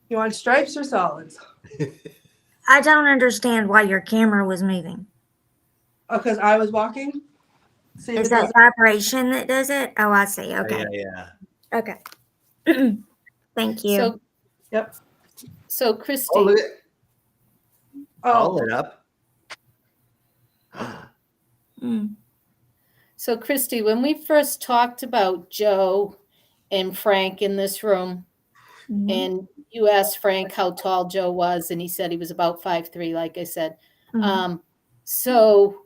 You want stripes or solids? I don't understand why your camera was moving. Oh, because I was walking. See if Is it that does. vibration that does it? Oh, I see. Okay. Yeah. Okay. Thank you. So, Yep. so Christy, Oh, look at all Oh, lit up. Mm. so Christy, when we first talked about Joe and Frank in this room, Mhm. and you asked Frank how tall Joe was, and he said he was about 5'3", like I said. Mhm. So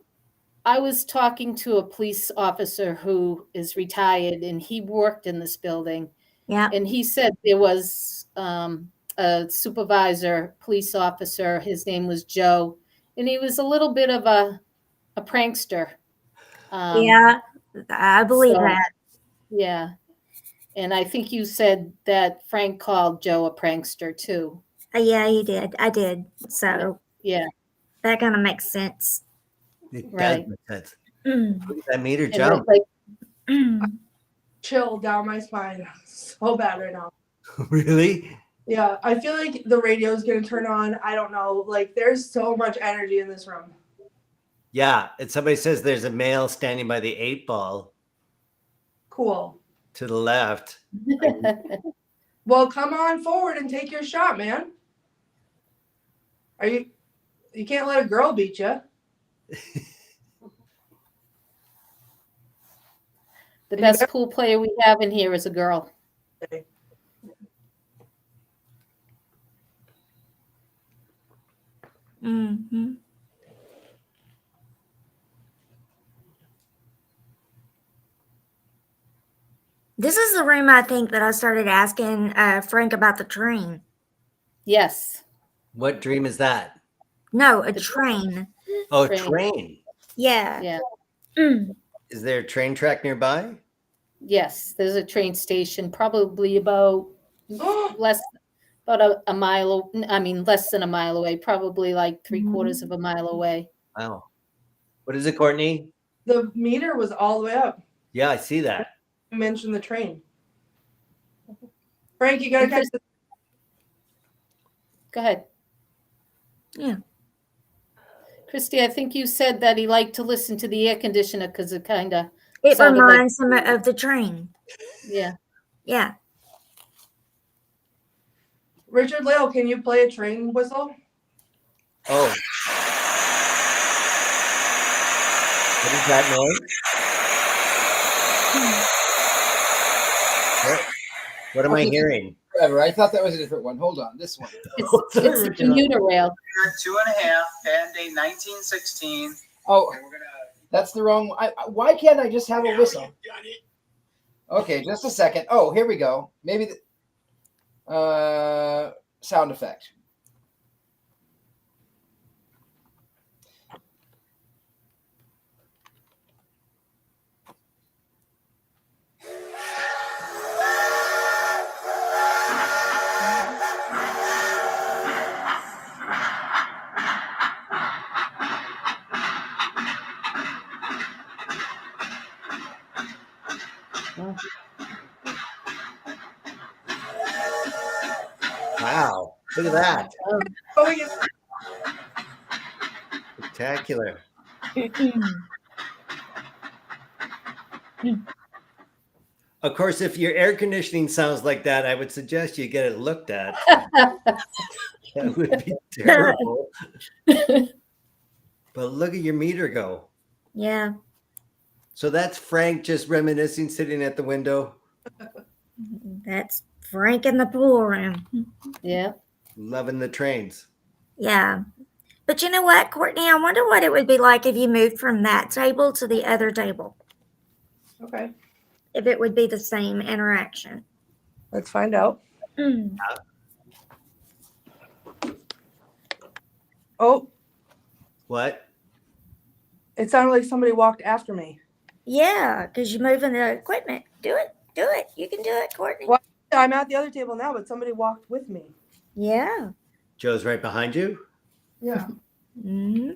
I was talking to a police officer who is retired, and he worked in this building. Yeah. And he said there was a supervisor, police officer. His name was Joe, and he was a little bit of a prankster. Yeah. I believe so- that. Yeah. And I think you said that Frank called Joe a prankster too. Yeah, he did. I did. So Yeah. that kind of makes sense. It Right. does make sense. Mm. Look at that meter And jump. like, Mm. chill down my spine so bad right now. Really? Yeah, I feel like the radio is gonna turn on. I don't know. Like, there's so much energy in this room. Yeah. And somebody says there's a male standing by the 8 ball Cool. to the left. Well, come on forward and take your shot, man. You can't let a girl beat you. the best pool player we have in here is a girl. Mhm. This is the room I think that I started asking Frank about the train. Yes. What dream is that? No, a The- train. Oh, Train. train. Yeah. Yeah. Mm. Is there a train track nearby? Yes. There's a train station, probably about less than a mile away, probably like 3/4 of a mile away. Wow. What is it, Courtney? The meter was all the way up. Yeah, I see that. You mentioned the train. Frank, you gotta catch the Go ahead. Yeah. Christy, I think you said that he liked to listen to the air conditioner because it kind of, It sounded like- reminds him of the train. yeah. Yeah. Richard-Lael, can you play a train whistle? Oh. What is that noise? What am I hearing? Whatever. I thought that was a different one. Hold on. This one. It's a commuter rail. 2.5, band day 1916. Oh, that's the wrong one. Why can't I just have a whistle? Okay, just a second. Oh, here we go. Maybe the sound effect. Wow. Look at that. Oh, yeah. Spectacular. Of course, if your air conditioning sounds like that, I would suggest you get it looked at. That would be terrible. But look at your meter go. Yeah. So that's Frank just reminiscing, sitting at the window. That's Frank in the pool room. Yeah. Loving the trains. Yeah. But you know what, Courtney? I wonder what it would be like if you moved from that table to the other table. Okay. If it would be the same interaction. Let's find out. Oh, What? it sounded like somebody walked after me. Yeah, because you're moving the equipment. Do it. Do it. You can do it, Courtney. What? I'm at the other table now, but somebody walked with me. Yeah. Joe's right behind you? Yeah. Mm-hmm.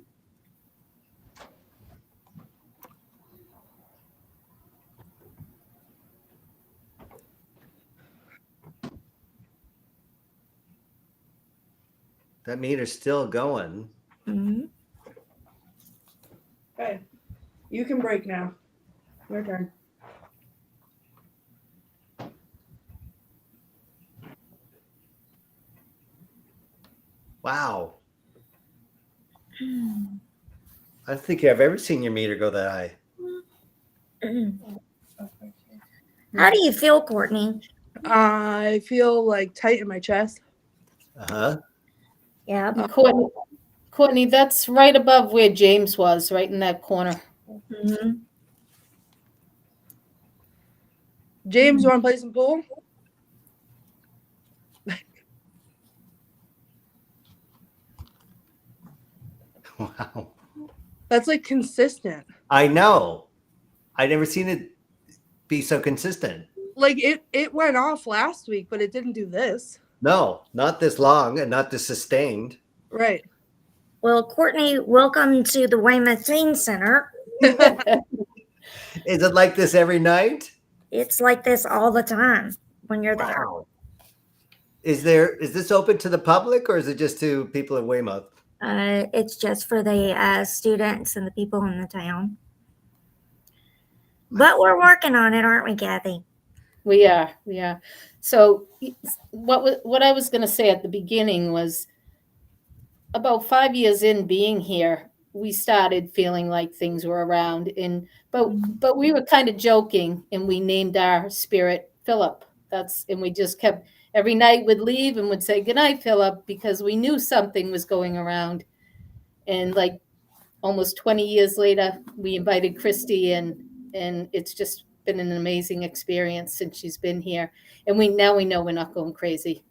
That meter's still going. Mm-hmm. Okay. You can break now. Your turn. Wow. I don't think I've ever seen your meter go that high. How do you feel, Courtney? I feel like tight in my chest. Uh-huh. Yeah. Courtney, that's right above where James was, right in that corner. Mm-hmm. James, you want to play some pool? Wow. That's like consistent. I know. I never seen it be so consistent. Like it went off last week, but it didn't do this. No, not this long and not this sustained. Right. Well, Courtney, welcome to the Weymouth Teen Center. Is it like this every night? It's like this all the time when you're there. Wow. Is this open to the public or is it just to people in Weymouth? It's just for the students and the people in the town. But we're working on it, aren't we, Kathy? We are. So what I was going to say at the beginning was about 5 years in being here, we started feeling like things were around, but we were kind of joking, and we named our spirit Philip. And we just kept, every night would leave and would say goodnight, Philip, because we knew something was going around. And like almost 20 years later, we invited Christy in, and it's just been an amazing experience since she's been here. And we know we're not going crazy,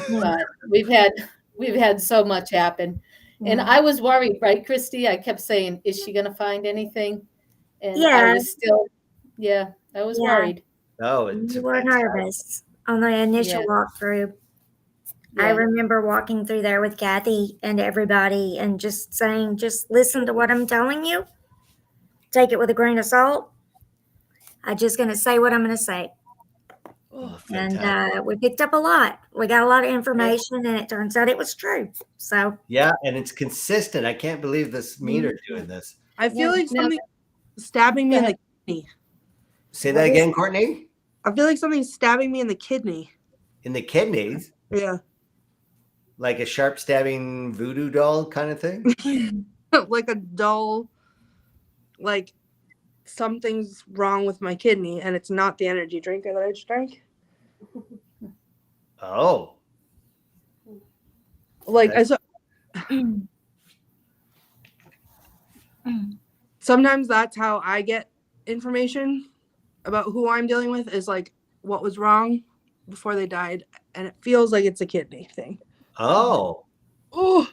but we've had so much happen. And I was worried, right, Christy? I kept saying, is she going to find anything? And I was still, I was worried. Oh, You were nervous on the initial walkthrough. I remember walking through there with Kathy and everybody and just saying, just listen to what I'm telling you. Take it with a grain of salt. I'm just going to say what I'm going to say. Oh, and we picked up a lot. We got a lot of information, and it turns out it was true. So yeah, and it's consistent. I can't believe this meter doing this. I feel like something stabbing me in the kidney. Say that again, Courtney? I feel like something's stabbing me in the kidney. In the kidneys? Yeah. Like a sharp stabbing voodoo doll kind of thing? Like a dull, like something's wrong with my kidney, and it's not the energy drinker that I just drank. Oh. Like I saw. Sometimes that's how I get information. about who I'm dealing with is like what was wrong before they died, and it feels like it's a kidney thing. Oh. Oh,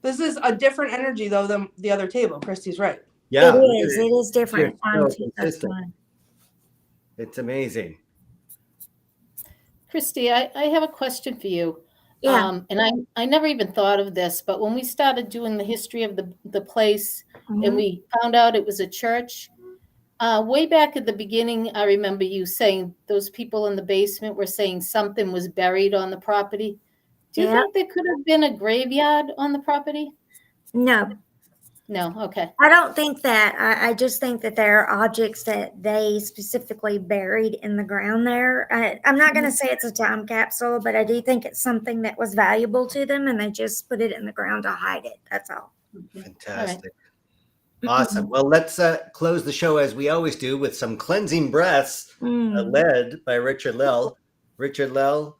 This is a different energy though than the other table. Christy's right. Yeah. It is different. You're so consistent. It's amazing. Christy, I have a question for you. Yeah. And I never even thought of this, but when we started doing the history of the place and we found out it was a church, way back at the beginning, I remember you saying those people in the basement were saying something was buried on the property. Do you think there could have been a graveyard on the property? No. No, okay. I don't think that. I just think that there are objects that they specifically buried in the ground there. I'm not going to say it's a time capsule, but I do think it's something that was valuable to them, and they just put it in the ground to hide it. That's all. Fantastic. Awesome. Well, let's close the show as we always do with some cleansing breaths led by Richard-Lael. Richard-Lael,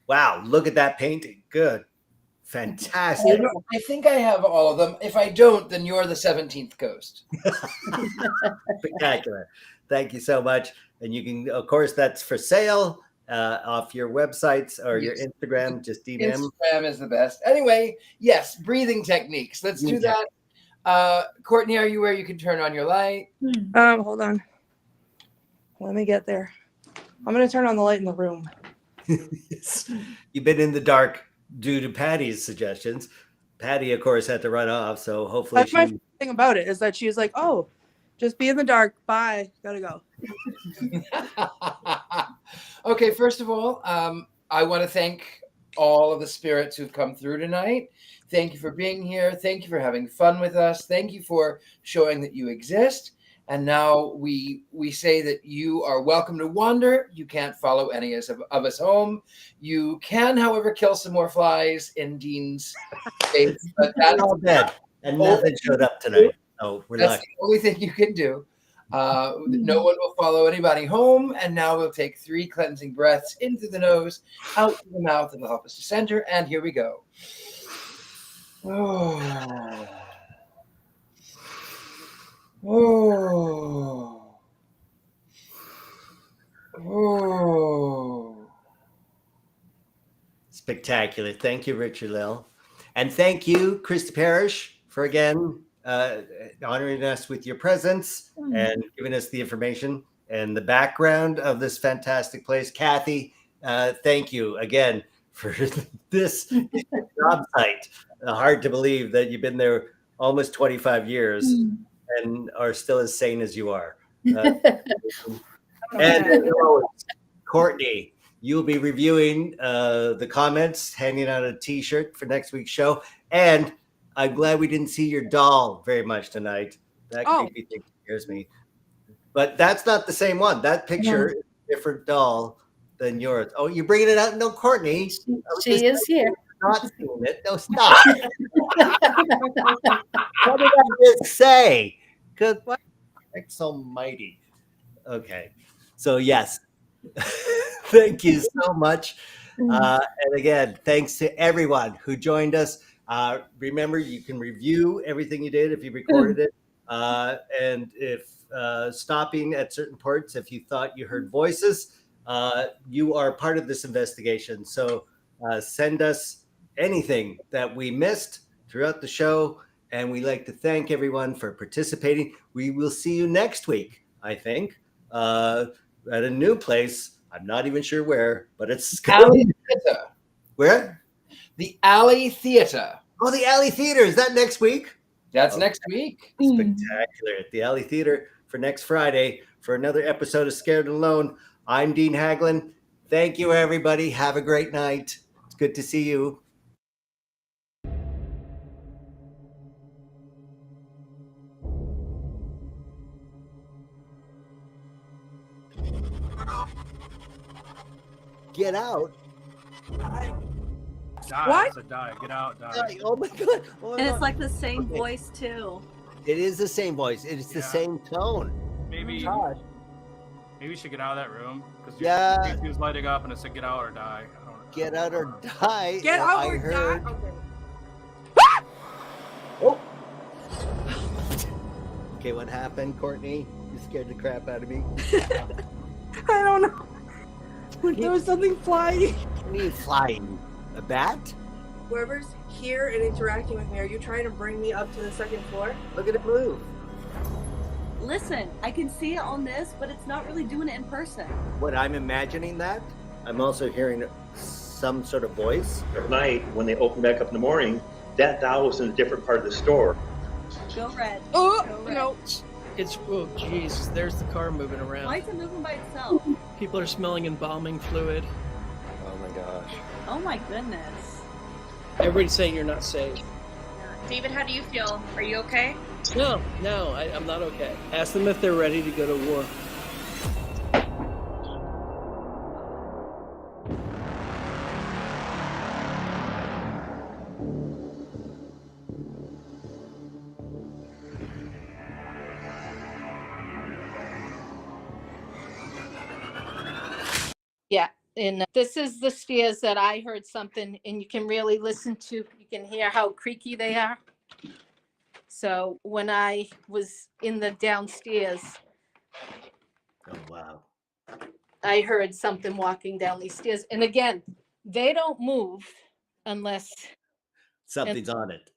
wow, look at that painting. Good. Fantastic. I think I have all of them. If I don't, then you're the 17th ghost. Spectacular. Thank you so much. And you can, of course, that's for sale off your websites or your Instagram. Just DM. Instagram is the best. Anyway, yes, breathing techniques. Let's do that. Courtney, are you where you can turn on your light? Hold on. Let me get there. I'm going to turn on the light in the room. Yes. You've been in the dark due to Patty's suggestions. Patty, of course, had to run off, so hopefully that's my favorite thing about it is that she's like, oh, just be in the dark. Bye. Gotta go. Okay, first of all, I want to thank all of the spirits who've come through tonight. Thank you for being here. Thank you for having fun with us. Thank you for showing that you exist. And now we say that you are welcome to wander. You can't follow any of us home. You can, however, kill some more flies in Dean's face. But that's all dead. And nothing showed up tonight. So we're that's lucky. the only thing you can do. No one will follow anybody home. And now we'll take 3 cleansing breaths in through the nose, out through the mouth, and it'll help us to center. And here we go. Oh. Oh. Oh. Spectacular. Thank you, Richard-Lael. And thank you, Christy Parrish, for again honoring us with your presence and giving us the information and the background of this fantastic place. Kathy, thank you again for this job site. Hard to believe that you've been there almost 25 years and are still as sane as you are. And Courtney, you'll be reviewing the comments, handing out a t-shirt for next week's show. And I'm glad we didn't see your doll very much tonight. That creepy thing scares me. But that's not the same one. That picture is a different doll than yours. Oh, you're bringing it out? No, Courtney. She is here. Not seeing it. No, stop. What did I just say? Good. Thanks almighty. Okay. So, yes. Thank you so much. And again, thanks to everyone who joined us. Remember, you can review everything you did if you recorded it. And if stopping at certain parts, if you thought you heard voices, you are part of this investigation. So send us anything that we missed throughout the show. And we'd like to thank everyone for participating. We will see you next week, I think, at a new place. I'm not even sure where, but it's Alley Theater. Where? The Alley Theater. Oh, the Alley Theater. Is that next week? That's next week. Spectacular. At the Alley Theater for next Friday for another episode of Scared and Alone. I'm Dean Haglund. Thank you, everybody. Have a great night. It's good to see you. Get out. Die. What? I said die. Get out. Die. Die. Oh my God. Oh my And it's God. like the same voice too. It is the same voice. It's the same tone. Maybe God. maybe you should get out of that room because Yeah. he was lighting up and it said get out or die. I don't know. Get out or die. Get out I or heard. die. Okay. Oh. Okay, what happened, Courtney? You scared the crap out of me. I don't know. There was something flying. What are you flying? A bat? Whoever's here and interacting with me, are you trying to bring me up to the second floor? Look at it move. Listen, I can see it on this, but it's not really doing it in person. What, I'm imagining that? I'm also hearing some sort of voice. At night, when they open back up in the morning, that doll was in a different part of the store. Go red. Oh, Go red. no. It's, oh jeez, there's the car moving around. Why is it moving by itself? People are smelling embalming fluid. Oh my gosh. Oh my goodness. Everybody's saying you're not safe. David, how do you feel? Are you okay? No, I'm not okay. Ask them if they're ready to go to war. Yeah. And this is the stairs that I heard something, and you can really listen to, you can hear how creaky they are. So when I was in the downstairs, Oh wow. I heard something walking down these stairs. And again, they don't move unless Something's on it.